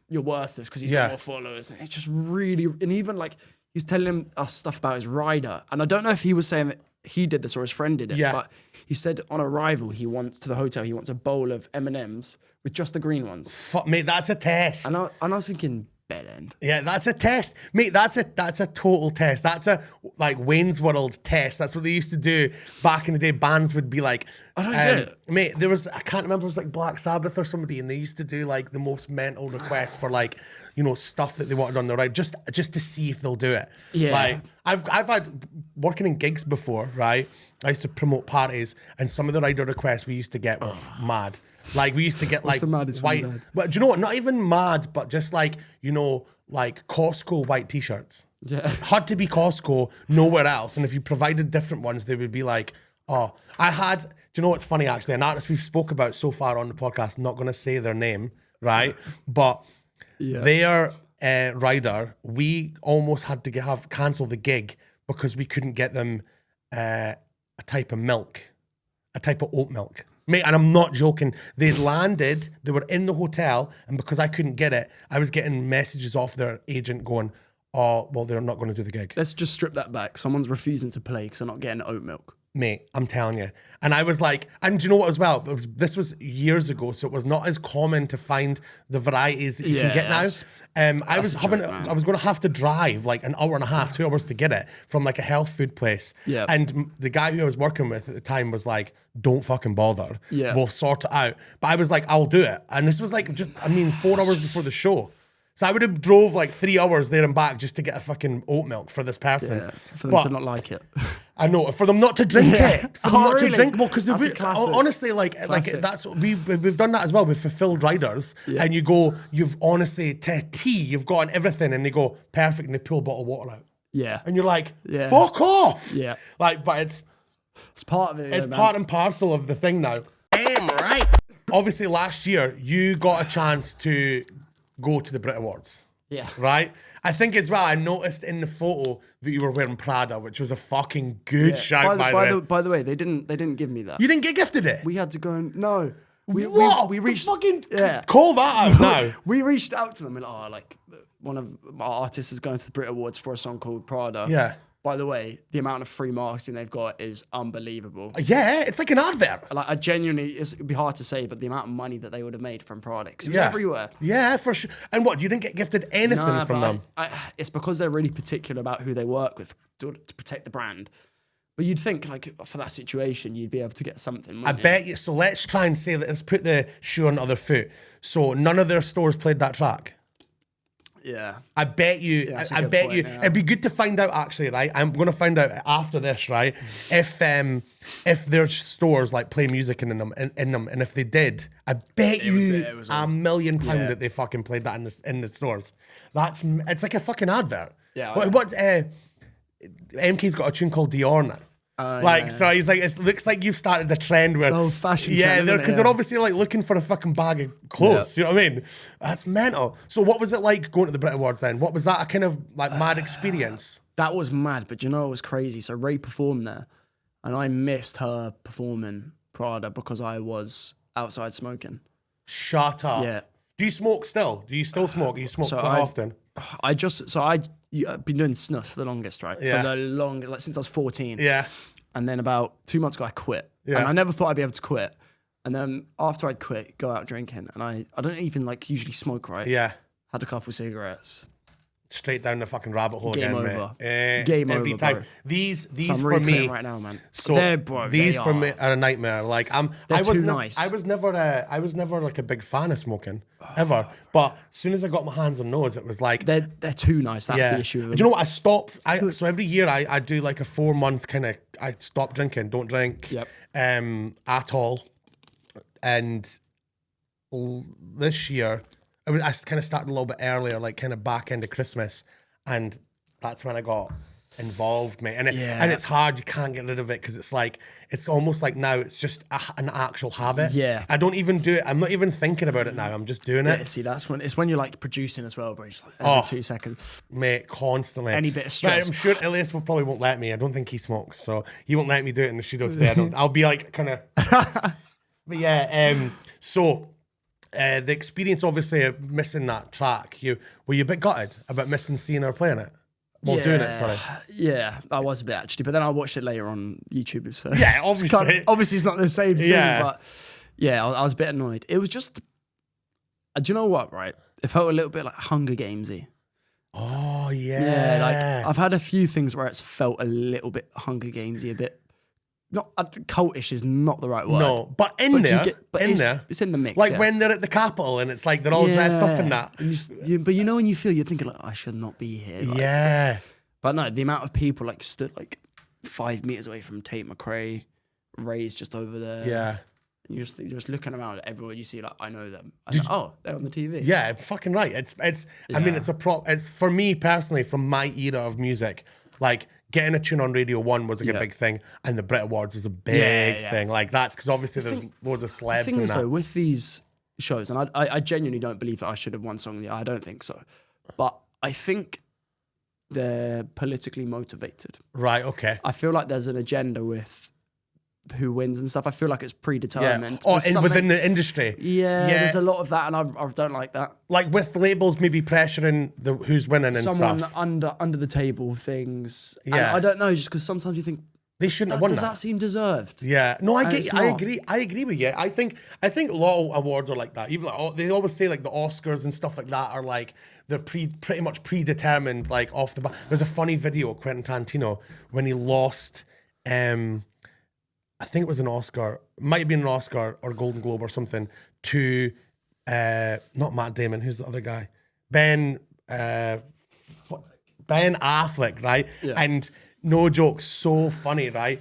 you're worthless because he's got more followers. And it's just really, and even like he's telling us stuff about his rider. And I don't know if he was saying that he did this or his friend did it, but he said on arrival, he wants a bowl of M&Ms with just the green ones. Fuck, mate, that's a test. And I was thinking, bed end. Yeah, that's a test. Mate, that's a total test. That's a like Wayne's World test. That's what they used to do back in the day. Bands would be like, I don't get it. Mate, there was, I can't remember, it was like Black Sabbath or somebody, and they used to do like the most mental requests for like, you know, stuff that they wanted on the ride, just to see if they'll do it. Yeah. Like, I've had, working in gigs before, right? I used to promote parties, and some of the rider requests we used to get were mad. Like we used to get like the maddest white, one, but do you know what? Not even mad, but just like, you know, like Costco white t-shirts. Yeah. Had to be Costco, nowhere else. And if you provided different ones, they would be like, oh, do you know what's funny actually? An artist we've spoke about so far on the podcast, not going to say their name, right? But their rider, we almost had to cancel the gig because we couldn't get them a type of milk, a type of oat milk. Mate, and I'm not joking. They landed, they were in the hotel, and because I couldn't get it, I was getting messages off their agent going, oh, well, they're not going to do the gig. Let's just strip that back. Someone's refusing to play because they're not getting oat milk. Mate, I'm telling you. And I was like, and do you know what as well? This was years ago, so it was not as common to find the varieties that you can get now. I was going to have to drive like an hour and a half, 2 hours to get it from like a health food place. Yeah. And the guy who I was working with at the time was like, don't fucking bother. Yeah. We'll sort it out. But I was like, I'll do it. And this was like 4 hours before the show. So I would have drove like 3 hours there and back just to get a fucking oat milk for this person. Yeah, for them to not like it. I know, for them not to drink it. For them not to drink, well, because honestly, like that's what we've done that as well with fulfilled riders. Yeah. And you go, you've honestly tea, you've gotten everything, and they go perfect, and they pull a bottle of water out. Yeah, and you're like, fuck off. Yeah, like, but it's part of it. It's part and parcel of the thing now. Damn right. Obviously, last year you got a chance to go to the Brit Awards. Yeah. Right? I think as well, I noticed in the photo that you were wearing Prada, which was a fucking good shout by the way, they didn't give me that. You didn't get gifted it? We had to go and no. We reached fucking call that out now. We reached out to them and one of our artists is going to the Brit Awards for a song called Prada. Yeah. By the way, the amount of free marketing they've got is unbelievable. Yeah, it's like an advert. Like, I genuinely, it'd be hard to say, but the amount of money that they would have made from Prada, because it was everywhere. Yeah, for sure. And what, you didn't get gifted anything from them? It's because they're really particular about who they work with to protect the brand. But you'd think, like, for that situation, you'd be able to get something. I bet you. So let's try and say that. Let's put the shoe on the other foot. So none of their stores played that track. Yeah. I bet you. Yeah, I bet you. yeah. It'd be good to find out. Actually, right? I'm going to find out after this, right? If their stores like play music in them, and if they did, I bet you it was £1 million Yeah. that they fucking played that in the stores. It's like a fucking advert. Yeah. What's MK's got a tune called Dior now. So he's like, it looks like you've started a trend where, It's old fashion yeah, trend, because they're obviously like looking for a fucking bag of clothes. You know what I mean? That's mental. So what was it like going to the Brit Awards then? What was that a kind of like mad experience? That was mad, but you know it was crazy. So Ray performed there, and I missed her performing Prada because I was outside smoking. Shut up. Yeah. Do you smoke still? Do you still smoke? You smoke quite often? I've been doing snus for the longest, right? Yeah. For the longest, like since I was 14. Yeah. And then about 2 months ago, I quit. Yeah. And I never thought I'd be able to quit. And then after I'd quit, go out drinking. And I don't even like usually smoke, right? Yeah. Had a couple cigarettes. Straight down the fucking rabbit hole Game again, over. mate. Game every over, time. bro. These So I'm for really me quitting right now, man. So These for me are a nightmare. Like I was too nice. I was never like a big fan of smoking ever. But as soon as I got my hands on those, it was like They're too nice. That's the issue with them. Do you know what? I stopped. So every year I do like a 4-month kind of. I stop drinking. Don't drink. Yep. At all. And this year, I kind of started a little bit earlier, like kind of back into Christmas, and that's when I got involved, mate. And and it's hard. You can't get rid of it because it's almost like now it's just an actual habit. Yeah. I don't even do it. I'm not even thinking about it now. I'm just doing it. Yeah, see, that's when you're like producing as well, bro. Just like every 2 seconds. Mate, constantly. Any bit of Right, stress. I'm sure Elias probably won't let me. I don't think he smokes, so he won't let me do it in the studio today. I'll be like kind of. But yeah, so the experience obviously of missing that track. Were you a bit gutted about missing seeing her playing it? Well, doing it, sorry. Yeah, I was a bit actually, but then I watched it later on YouTube. So Yeah, obviously. obviously it's not the same thing, Yeah. but yeah, I was a bit annoyed. It was just, do you know what, right? It felt a little bit like Hunger Gamesy. Oh, yeah. Yeah, like I've had a few things where it's felt a little bit Hunger Gamesy, a bit, not cultish is not the right word. No, but in there, it's in the mix. like yeah. when they're at the Capitol and it's like they're all dressed up in that. And but you know when you feel, you're thinking like, I should not be here. Like, Yeah. But no, the amount of people like stood like 5 meters away from Tate McRae, Ray's just over there. Yeah. And you're just looking around at everyone you see, like, I know them. Oh, they're on the TV. Yeah, fucking right. It's I mean, it's for me personally, from my era of music, like getting a tune on Radio 1 was like a big thing, and the Brit Awards is a big thing. Like that's because obviously there's loads of celebs The thing in is, that. though, with these shows, and I genuinely don't believe that I should have won Song of the Year. I don't think so. But I think they're politically motivated. Right, okay. I feel like there's an agenda with who wins and stuff. I feel like it's predetermined. Oh, There's within the industry. Yeah, there's a lot of that, and I don't like that. Like with labels maybe pressuring who's winning and Someone stuff. under the table things. And Yeah. I don't know, just because sometimes you think, They shouldn't have won does that. that seem deserved? Yeah, no, I And get. it's I not. agree. I agree with you. I think a lot of awards are like that. Even like, they always say like the Oscars and stuff like that are like they're pretty much predetermined. Like off the bat. There's a funny video of Quentin Tarantino when he lost. I think it was an Oscar. Might have been an Oscar or Golden Globe or something to not Matt Damon. Who's the other guy? Ben Affleck, right? Yeah. And no joke, so funny, right?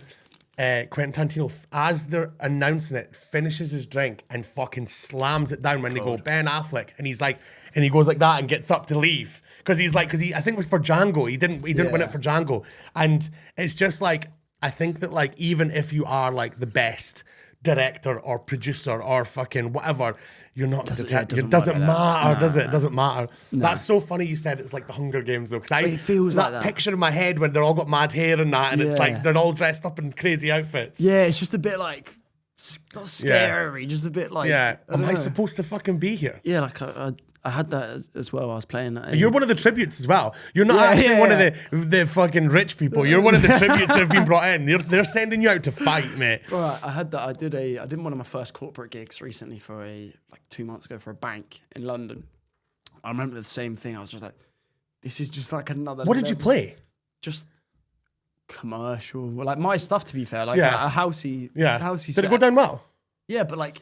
Quentin Tarantino, as they're announcing it, finishes his drink and fucking slams it down when they go Ben Affleck, and he's like, and he goes like that and gets up to leave because he's like, I think it was for Django. He didn't win it for Django, and it's just like I think that like even if you are like the best director or producer or fucking whatever. You're not. It doesn't matter, does it? It doesn't matter. That's so funny. You said it's like the Hunger Games though, because It feels like that. picture in my head when they're all got mad hair and that, and it's like they're all dressed up in crazy outfits. Yeah, it's just a bit like not scary, just a bit like. Yeah, I don't am I know. supposed to fucking be here? Yeah, like I had that as well. I was playing that. You're one of the tributes as well. You're not actually one of the fucking rich people. You're one of the tributes that have been brought in. They're sending you out to fight, mate. Right, I had that. I did one of my first corporate gigs recently for like 2 months ago for a bank in London. I remember the same thing. I was just like, this is just like another. What did you play? Just commercial, like my stuff. To be fair, like Yeah. a housey, Yeah. housey. Did it go down well? Yeah, but like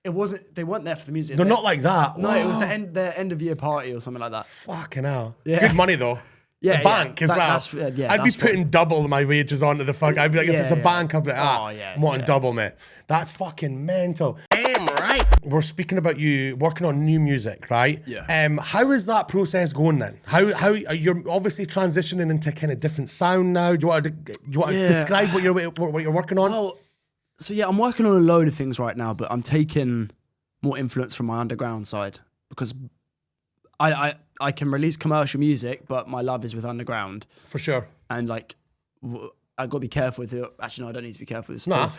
it wasn't. They weren't there for the music. They're not like that. No, it was the end of year party or something like that. Fucking hell. Yeah. Good money though. Yeah, the bank as well. I'd be that's putting double my wages onto the fuck. I'd be like, if it's a bank, I'd be like, I'm wanting double, mate. That's fucking mental. Damn right. We're speaking about you working on new music, right? Yeah. How is that process going then? How you're obviously transitioning into kind of different sound now? Do you want to describe what you're working on? Well, so yeah, I'm working on a load of things right now, but I'm taking more influence from my underground side because I can release commercial music, but my love is with underground. For sure. And like, I got to be careful with it. Actually, no, I don't need to be careful with this. Nah.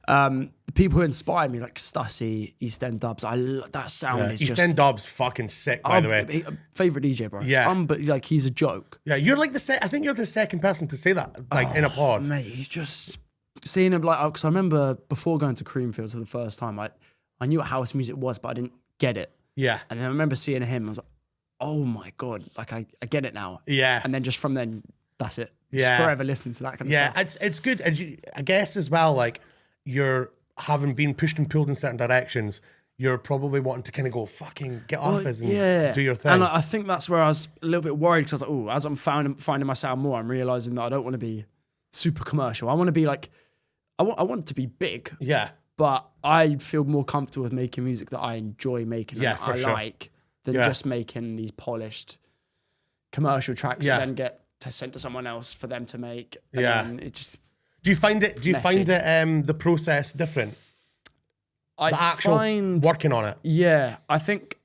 The people who inspired me, like Stussy, East End Dubs, that sound is East just... End Dubs fucking sick, by the way. Favorite DJ, bro. Yeah. But like, he's a joke. Yeah, you're like I think you're the second person to say that, like in a pod. Mate, he's just... Seeing him like... Because I remember before going to Creamfields for the first time, I knew what house music was, but I didn't get it. Yeah. And then I remember seeing him, I was like, oh my God, like I get it now. Yeah. And then just from then, that's it. Yeah. Just forever listening to that kind of stuff. Yeah, it's good. And I guess as well, like you're having been pushed and pulled in certain directions, you're probably wanting to kind of go fucking get off us and do your thing. And I think that's where I was a little bit worried because I was like, oh, as I'm finding my sound more, I'm realizing that I don't want to be super commercial. I want to be like, I want to be big. Yeah. But I feel more comfortable with making music that I enjoy making and that I like than just making these polished commercial tracks and then get sent to someone else for them to make. And then it just... Do you find it the process different? The actual working on it? Yeah. I think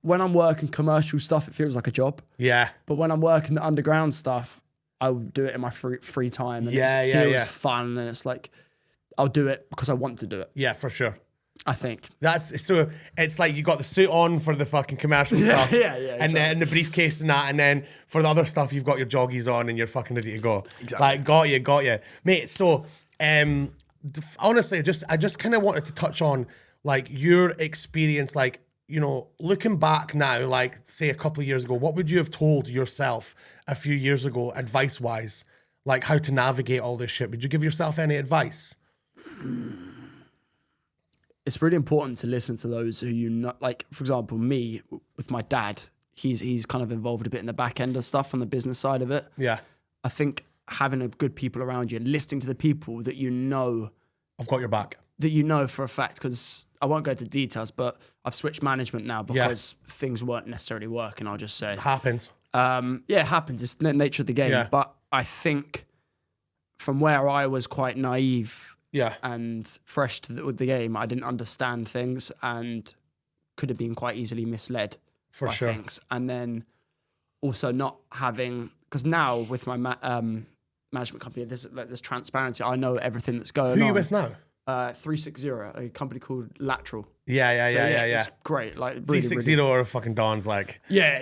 when I'm working commercial stuff, it feels like a job. Yeah. But when I'm working the underground stuff, I'll do it in my free time. And it feels fun. And it's like, I'll do it because I want to do it. Yeah, for sure. I think. It's like you got the suit on for the fucking commercial stuff. And then the briefcase and that. And then for the other stuff, you've got your joggies on and you're fucking ready to go. Exactly. Like, got you. Mate, so honestly, I just kind of wanted to touch on like your experience, like, you know, looking back now, like say a couple of years ago, what would you have told yourself a few years ago, advice-wise, like how to navigate all this shit? Would you give yourself any advice? It's really important to listen to those who you know. Like, for example, me with my dad, he's kind of involved a bit in the back end of stuff on the business side of it. Yeah. I think having a good people around you and listening to the people that you know. I've got your back. That you know for a fact, because I won't go into details, but I've switched management now because things weren't necessarily working, I'll just say. It happens. It happens. It's the nature of the game. Yeah. But I think from where I was quite naive and fresh to the game, I didn't understand things and could have been quite easily misled by things. And then also not having, because now with my management company, there's transparency. I know everything that's going on. Who are you with now? 360, a company called Lateral. Yeah. It's great. Like really, 360 really... are fucking Dons, like. Yeah.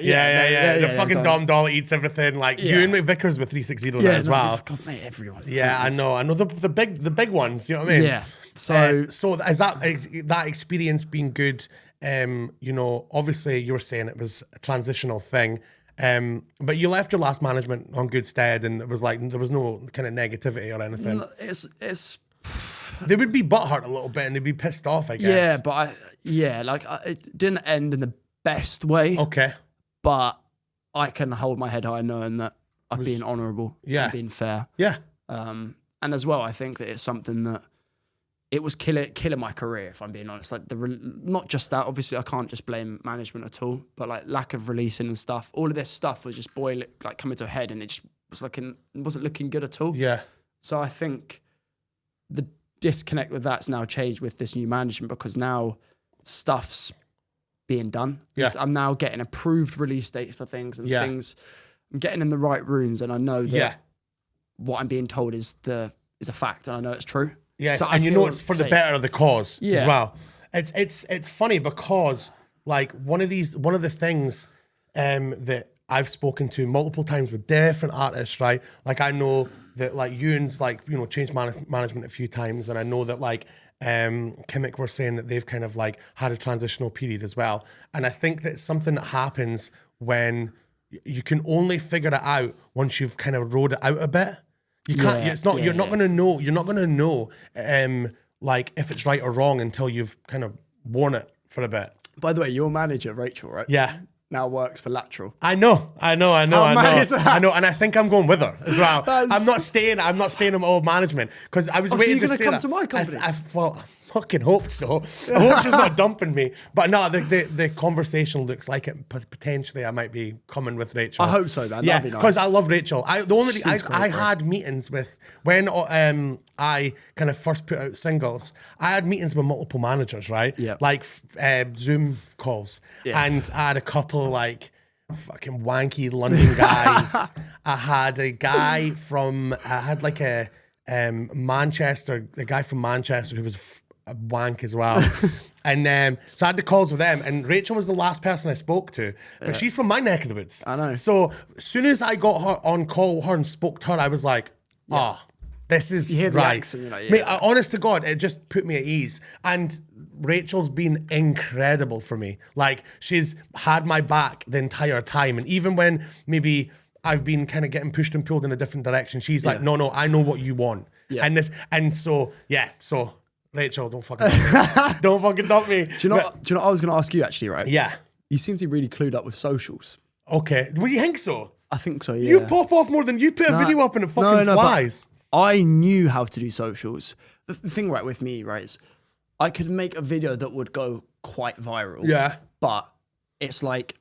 The fucking Dom doll eats everything. Like you and McVickers with 360 now as well. God, mate, everyone. Yeah, I know the big ones. You know what I mean? Yeah. So is that experience been good? You know, obviously you were saying it was a transitional thing. But you left your last management on good stead, and it was like there was no kind of negativity or anything. It's. They would be butthurt a little bit and they'd be pissed off, I guess. Yeah, but it didn't end in the best way. Okay. But I can hold my head high knowing that I've been honourable and been fair. Yeah. And as well, I think that it's something that it was killing my career, if I'm being honest. Like not just that, obviously I can't just blame management at all, but like lack of releasing and stuff. All of this stuff was just coming to a head and it just wasn't looking good at all. Yeah. So I think the disconnect with that's now changed with this new management because now stuff's being done. Yeah. I'm now getting approved release dates for things and things. I'm getting in the right rooms and I know that what I'm being told is a fact and I know it's true. Yes, so and you know it's for the better of the cause as well. It's funny because like one of the things that I've spoken to multiple times with different artists, right? Like I know that like Ewan's like, you know, changed management a few times, and I know that like Kimmick were saying that they've kind of like had a transitional period as well. And I think that it's something that happens when you can only figure it out once you've kind of rode it out a bit. You can't. Yeah, It's not. yeah, You're not yeah. gonna know. You're not gonna know, like if it's right or wrong until you've kind of worn it for a bit. By the way, your manager, Rachel, right? Yeah. Now works for Lateral. I know, How mad is that? I know, and I think I'm going with her as well. That's- I'm not staying in my old management because I was so waiting you're to gonna say come that. to my company? Well, I fucking hope so. I hope she's not dumping me. But no, the conversation looks like it. Potentially, I might be coming with Rachel. I hope so, man. Yeah, That'd be nice. because I love Rachel. I great, had meetings with when I kind of first put out singles. I had meetings with multiple managers, right? Yeah. Like Zoom calls, Yeah. and I had a couple like fucking wanky London guys. I had a guy from I had like a Manchester, a guy from Manchester who was a wank as well. And so I had the calls with them, and Rachel was the last person I spoke to, but she's from my neck of the woods. I know. So as soon as I got her on call with her and spoke to her, I was like, oh, this is You hear the right. accent, you're like, yeah. Mate, honest to God, it just put me at ease. And Rachel's been incredible for me. Like, she's had my back the entire time. And even when maybe I've been kind of getting pushed and pulled in a different direction, she's like, no, I know what you want. Yeah. So Rachel, don't fucking dump me. Don't fucking dump me. Do you know what I was going to ask you actually, right? Yeah. You seem to be really clued up with socials. Okay. Do you think so? I think so, yeah. You pop off more than you put a video up and it fucking but flies. I knew how to do socials. The thing right with me, right, is I could make a video that would go quite viral. Yeah. But it's like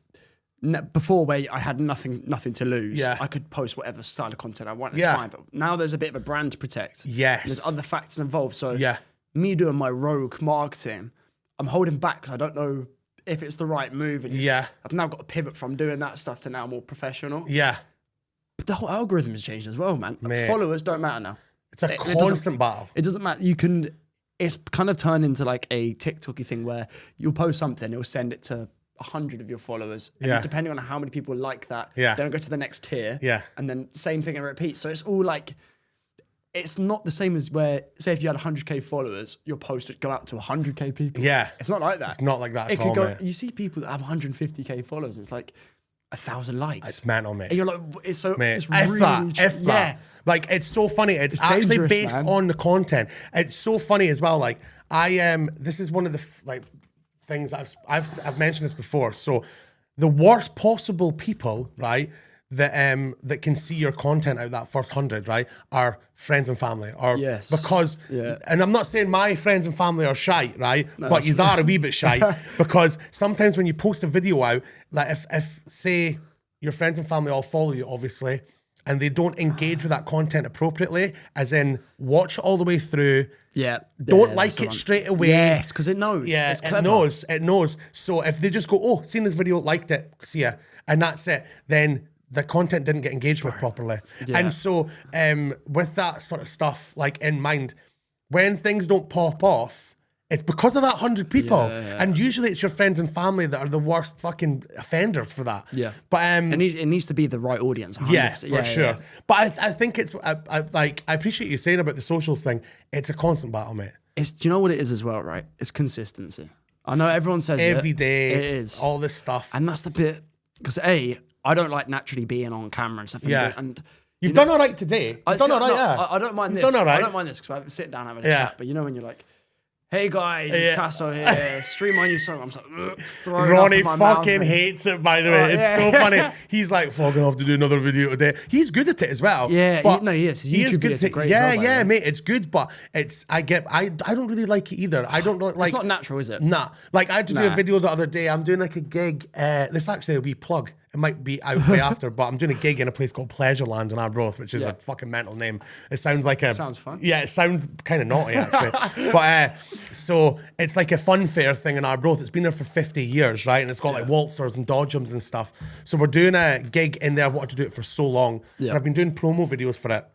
before where I had nothing to lose. Yeah. I could post whatever style of content I want. It's Yeah. fine. But now there's a bit of a brand to protect. Yes. There's other factors involved. So Yeah. me doing my rogue marketing, I'm holding back because I don't know if it's the right move. And Yeah. I've now got to pivot from doing that stuff to now more professional. Yeah. But the whole algorithm has changed as well, man. Mate. Followers don't matter now. It's a doesn't- constant battle. It doesn't matter. It's kind of turned into like a TikToky thing where you'll post something, it'll send it to 100 of your followers. And Yeah. depending on how many people like that, Yeah. then it'll go to the next tier. Yeah. And then same thing and repeat. So it's all like, it's not the same as where, say if you had 100K followers, your post would go out to 100K people. Yeah. It's not like that. It's not like that It at could all, go, mate. you see people that have 150K followers, it's like 1,000 likes. It's mental, mate. And you're like, it's so, Mate, it's if really, that. yeah. Like, it's so funny. It's actually dangerous, based man. on the content. It's so funny as well. Like, this is one of the things I've mentioned this before. So, the worst possible people, right, that can see your content out that first 100, right, are friends and family. Or Yes. because, Yeah. and I'm not saying my friends and family are shy, right, but you are a wee bit shy because sometimes when you post a video out, like if say your friends and family all follow you, obviously, and they don't engage with that content appropriately, as in watch all the way through. Yeah. Don't Yeah, like that's the it one. straight away. Yes, because it knows. Yeah, It's it clever. knows. So if they just go, oh, seen this video, liked it, see ya, and that's it, then the content didn't get engaged with properly. Yeah. And so with that sort of stuff like in mind, when things don't pop off, it's because of that 100 people. Yeah. And usually it's your friends and family that are the worst fucking offenders for that. Yeah. But It needs to be the right audience. 100%. yeah, for sure. But I think it's I appreciate you saying about the socials thing. It's a constant battle, mate. Do you know what it is as well, right? It's consistency. I know everyone says Every it. day, It is. all this stuff. And that's the bit, because I don't like naturally being on camera and stuff. Yeah. And You've done all right today. You've done all right, yeah. I don't mind You've this. done all right. I don't mind this because I sit down having a Yeah. chat. But you know when you're like, hey guys, Yeah. it's Cassö here, stream my new song. I'm just like, throwing Ronnie up in my fucking mouth. hates it, by the way. It's yeah. so funny. He's like, fucking have to do another video today. He's good at it as well. Yeah, but he is. His he YouTube is good videos at are it. great as Yeah, well, by the yeah, way. mate. It's good, but I don't really like it either. I don't like. It's not natural, is it? Nah. Like I had to do a Nah. video the other day. I'm doing like a gig. This actually a wee plug. It might be out way after, but I'm doing a gig in a place called Pleasureland in Arbroath, which is Yeah. a fucking mental name. It sounds like a... Sounds fun. Yeah, it sounds kind of naughty, actually. But so it's like a fun fair thing in Arbroath. It's been there for 50 years, right? And it's got like waltzers and dodgems and stuff. So we're doing a gig in there. I've wanted to do it for so long. Yeah. And I've been doing promo videos for it.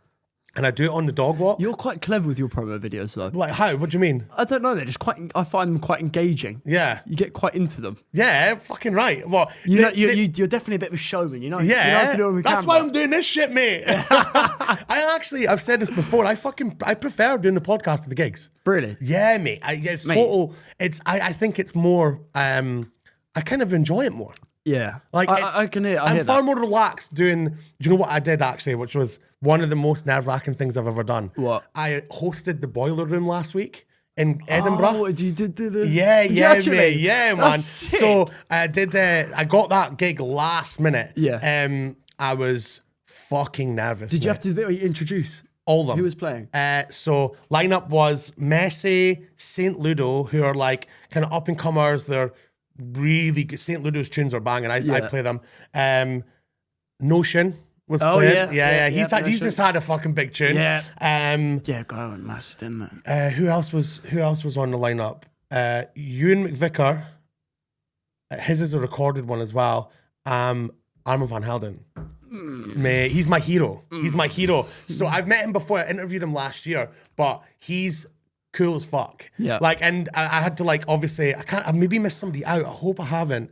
And I do it on the dog walk. You're quite clever with your promo videos, though. Like how? What do you mean? I don't know. They're just quite. I find them quite engaging. Yeah. You get quite into them. Yeah, fucking right. Well, You're definitely a bit of a showman. You know. yeah, You know how to do it on the that's camera. why I'm doing this shit, mate. I've said this before. I prefer doing the podcast to the gigs. Really? Yeah, mate. It's Mate. total. I think it's more. I kind of enjoy it more. Yeah. Like I can hear. I I'm hear far that. more relaxed doing. Do you know what I did actually, which was one of the most nerve-wracking things I've ever done? What? I hosted the Boiler Room last week in Edinburgh. Oh, you did the. Yeah, Did you yeah, actually? mate. Yeah, man. That's sick. So I did. I got that gig last minute. Yeah. I was fucking nervous. Did you mate. have to introduce All of them? who was playing? So lineup was Messi, Saint Ludo, who are like kind of up and comers. They're really good. Saint Ludo's tunes are banging. I play them. Notion was playing. Yeah. He's just had a fucking big tune. Yeah. Yeah, God, went massive, didn't it? Who else was on the lineup? Ewan McVicker. His is a recorded one as well. Armin van Helden. Mate, he's my hero. He's my hero. So I've met him before. I interviewed him last year, but he's cool as fuck. Yeah. Like, and I had to like, obviously, I maybe missed somebody out. I hope I haven't.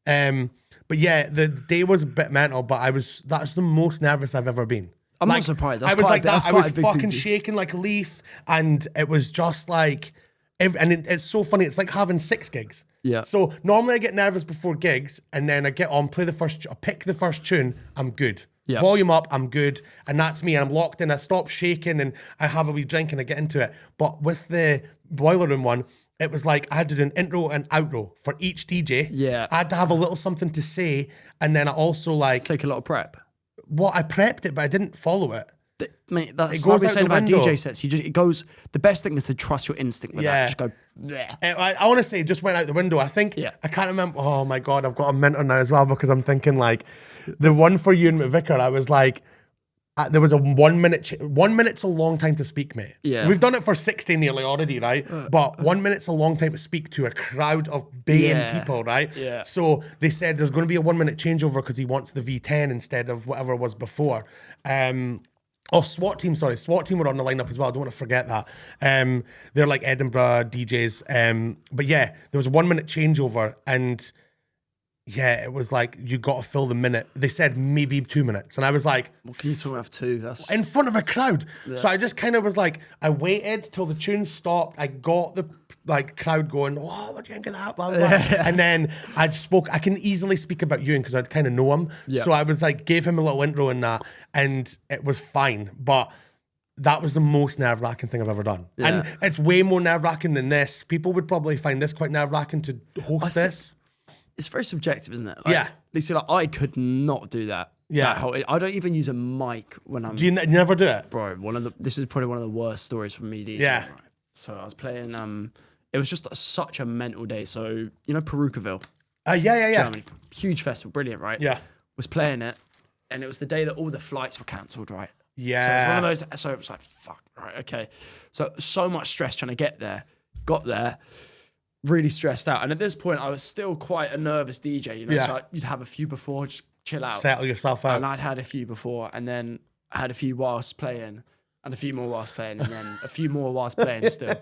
But yeah, the day was a bit mental, but that's the most nervous I've ever been. I'm like, not surprised. I was like that. I was fucking thing. shaking like a leaf, and it was just like, it's so funny. It's like having 6 gigs. Yeah. So normally I get nervous before gigs, and then I get on, pick the first tune, I'm good. Yeah. Volume up, I'm good, and that's me. And I'm locked in. I stop shaking, and I have a wee drink, and I get into it. But with the Boiler Room one, it was like I had to do an intro and outro for each DJ. Yeah. I had to have a little something to say, and then I also like Take a lot of prep. I prepped it, but I didn't follow it. Mate, that's It like goes we're out saying the about window. DJ sets. It goes. The best thing is to trust your instinct with Yeah. that. Just go. Bleh. I want to say it just went out the window. I think, Yeah. I can't remember. Oh my God, I've got a minter now as well because I'm thinking like the one for you and McVicker, I was like, there was a 1 minute, 1 minute's a long time to speak, mate. Yeah. We've done it for 60 nearly already, right? But 1 minute's a long time to speak to a crowd of baying Yeah. people, right? Yeah. So they said there's going to be a 1 minute changeover because he wants the V10 instead of whatever was before. SWAT team were on the lineup as well. I don't want to forget that. They're like Edinburgh DJs. But yeah, there was a 1 minute changeover, and yeah, it was like you got to fill the minute. They said maybe 2 minutes, and I was like, What can you talk about 2? That's in front of a crowd. So I just kind of was like, I waited till the tune stopped. I got the like crowd going, oh, what do you think of that? Blah, blah, blah. And then I can easily speak about Ewan because I kind of know him. Yeah. So I was like, gave him a little intro and that, and it was fine. But that was the most nerve-wracking thing I've ever done. Yeah. And it's way more nerve-wracking than this. People would probably find this quite nerve-wracking to host this. it's very subjective, isn't it? Like, Yeah. Lisa, like, I could not do that. Yeah. I don't even use a mic when I'm. Do you never do it? Bro, this is probably one of the worst stories from me. DJing, Yeah. Right? So I was playing. It was just such a mental day. So you know Perukaville, Yeah. Germany, huge festival, brilliant, right? Yeah. Was playing it, and it was the day that all the flights were cancelled, right? Yeah. So it was one of those. So it was like, fuck, right, okay. So much stress trying to get there. Got there, really stressed out, and at this point, I was still quite a nervous DJ. You know, Yeah. so you'd have a few before, just chill out. Settle yourself out. And I'd had a few before, and then I had a few whilst playing, and a few more whilst playing, and then a few more whilst playing still.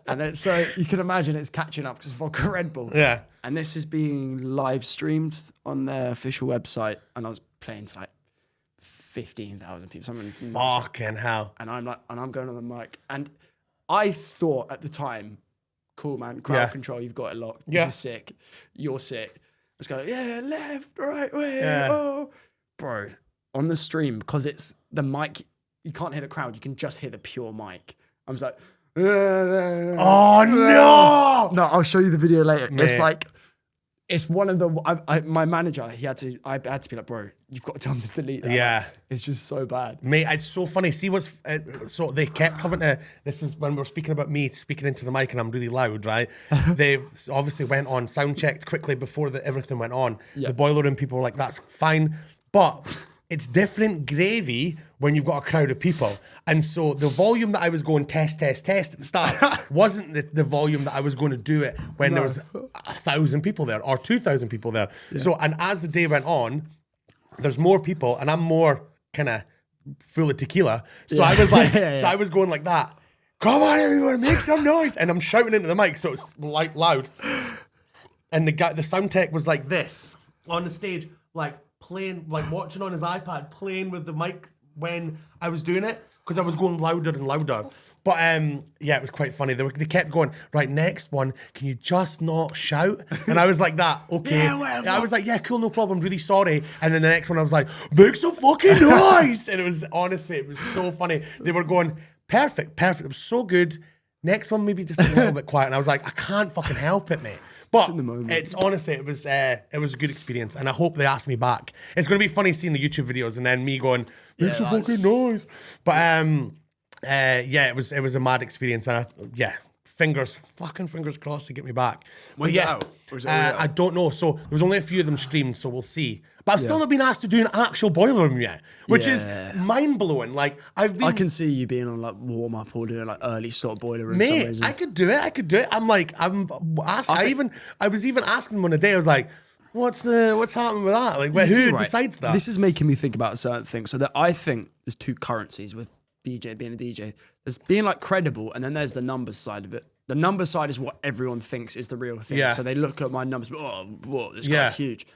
And then, so you can imagine it's catching up because of vodka Red Bull. Yeah. And this is being live streamed on their official website, and I was playing to like 15,000 people. Something. Fucking hell. And I'm going on the mic, and I thought at the time, cool man, crowd Yeah. control, you've got it locked. This Yeah. is sick. You're sick. I was going, yeah, left, right, way, Yeah. oh. Bro, on the stream, because it's the mic, you can't hear the crowd, you can just hear the pure mic. I was like, Oh no! no, I'll show you the video later. Mate. It's like, it's one of the, my manager, I had to be like, bro, you've got to tell him to delete that. Yeah. It's just so bad. Mate, it's so funny. See what's so they kept having to. This is when we're speaking about me speaking into the mic and I'm really loud, right? They obviously went on sound checked quickly before everything went on. Yeah. The Boiler Room people were like, "That's fine," but it's different gravy when you've got a crowd of people. And so the volume that I was going test at the start wasn't the volume that I was going to do it when there was 1,000 people there or 2,000 people there. Yeah. So and as the day went on, there's more people and I'm more kind of full of tequila. So I was like, so I was going like that. Come on, everyone, make some noise. And I'm shouting into the mic, so it's like loud. And the sound tech was like this on the stage, like playing, like watching on his iPad, playing with the mic when I was doing it, because I was going louder and louder. But yeah, it was quite funny. They kept going, right, next one, can you just not shout? And I was like, that, okay. Yeah, whatever. I was like, yeah, cool, no problem, really sorry. And then the next one, I was like, make some fucking noise. And it was, honestly, it was so funny. They were going, perfect. It was so good. Next one, maybe just a little bit quiet. And I was like, I can't fucking help it, mate. But it's honestly, it was a good experience, and I hope they ask me back. It's going to be funny seeing the YouTube videos and then me going, make some fucking noise. But yeah, it was a mad experience, and fingers crossed to get me back. When's it out? Or is it already out? I don't know. So there was only a few of them streamed, so we'll see. But I've still not been asked to do an actual boiler room yet, which is mind blowing. Like I can see you being on like warm up or doing like early sort of boiler room. Mate, I could do it. I'm asked. I was even asking one a day. I was like, what's happening with that? Like, who decides that? This is making me think about certain things. So that I think there's two currencies with DJ being a DJ. There's being like credible, and then there's the numbers side of it. The numbers side is what everyone thinks is the real thing. Yeah. So they look at my numbers, whoa, this guy's huge.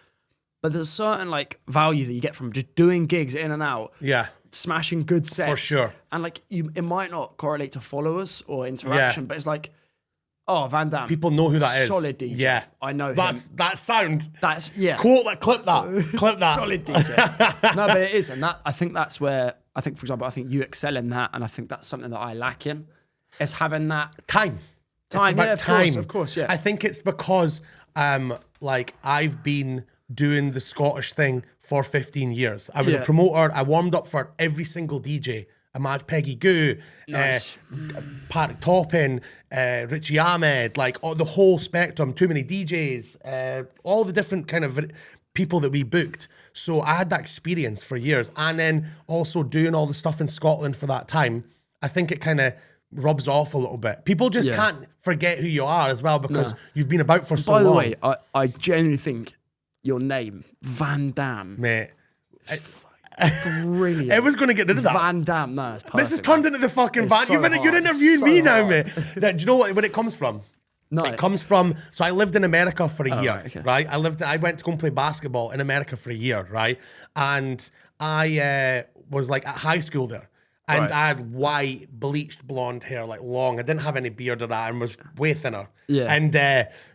But there's a certain like value that you get from just doing gigs in and out. Yeah. Smashing good sets. For sure. And like it might not correlate to followers or interaction, but it's like, oh, Van Damme. People know who that is. Solid DJ. Yeah. I know That sound. That's, Quote that, clip that. Solid DJ. No, but it is. And that, I think that's where, for example, I think you excel in that. And I think that's something that I lack in. Is having that time. It's about time. Of course, yeah. I think it's because like I've been doing the Scottish thing for 15 years. I was a promoter. I warmed up for every single DJ. Imad Peggy Goo, Nice. Patrick Toppin, Richie Ahmed, like the whole spectrum, too many DJs, all the different kind of people that we booked. So I had that experience for years. And then also doing all the stuff in Scotland for that time, I think it kind of rubs off a little bit. People just can't forget who you are as well because you've been about for so long. By the way, I genuinely think your name, Van Damme. Mate. Brilliant. It was going to get rid of that. Van Damme, no, it's perfect. This has turned into the fucking van. So You're interviewing me now, mate. Now, do you know where it comes from? No. It comes from, so I lived in America for a year, right, okay. right? I went to go and play basketball in America for a year, right? And I was like at high school there. And I had white, bleached blonde hair, like long. I didn't have any beard or that and was way thinner. Yeah. And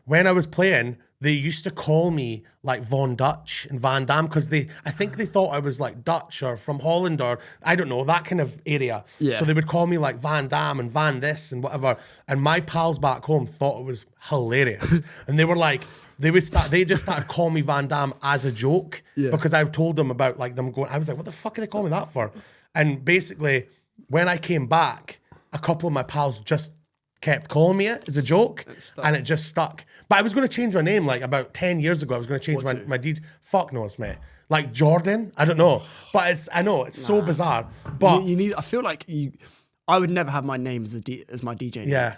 when I was playing, they used to call me like Von Dutch and Van Damme because I think they thought I was like Dutch or from Holland or I don't know, that kind of area. Yeah. So they would call me like Van Damme and Van this and whatever. And my pals back home thought it was hilarious. And they were like, they just started calling me Van Damme as a joke because I told them about like them going, I was like, what the fuck are they calling me that for? And basically, when I came back, a couple of my pals just kept calling me it as a joke, and it just stuck. But I was going to change my name like about 10 years ago. I was going to change my DJ. Fuck knows, mate. Like Jordan, I don't know. But I know it's so bizarre. But you need. I feel like I would never have my name as my DJ name. Yeah.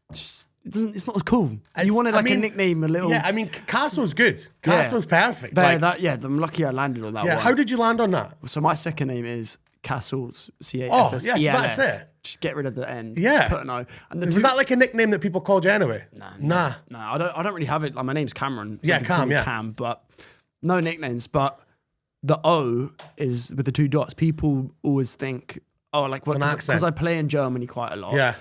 It's not as cool. You wanted like a nickname, a little. Yeah, I mean, Casso's good. Casso's perfect. I'm lucky I landed on that one. How did you land on that? So my second name is Cassö's, Oh, yes, that's it. Just get rid of the N. Yeah. Put an O. And Was that like a nickname that people called you anyway? Nah. No, I don't really have it. Like my name's Cameron. So Yeah, people call me Cam, but no nicknames. But the O is with the two dots. People always think, oh, like what? Because I play in Germany quite a lot. Yeah.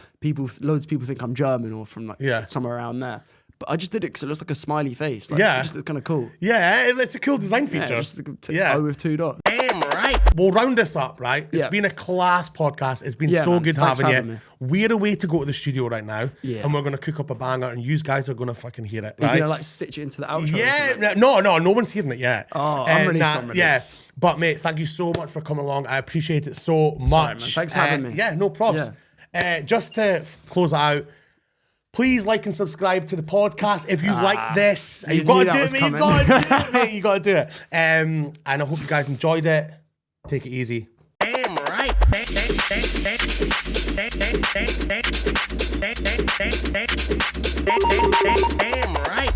Loads of people think I'm German or from like somewhere around there. But I just did it because it looks like a smiley face. Like, it just looks kind of cool. Yeah, it's a cool design feature. O with two dots. Damn right. We'll round this up, right? It's been a class podcast. It's been so good having you. We're away to go to the studio right now, and we're going to cook up a banger, and you guys are going to fucking hear it, right? You're going to like stitch it into the outro. Yeah, no one's hearing it yet. Oh, I'm released. Yes, but mate, thank you so much for coming along. I appreciate it so much. Sorry, man. Thanks for having me. Yeah, no props. Yeah. Just to close it out, please like and subscribe to the podcast if you like this. You've got to do it, mate. You've got to do it, mate. You've got to do it. And I hope you guys enjoyed it. Take it easy. Damn right. Damn right.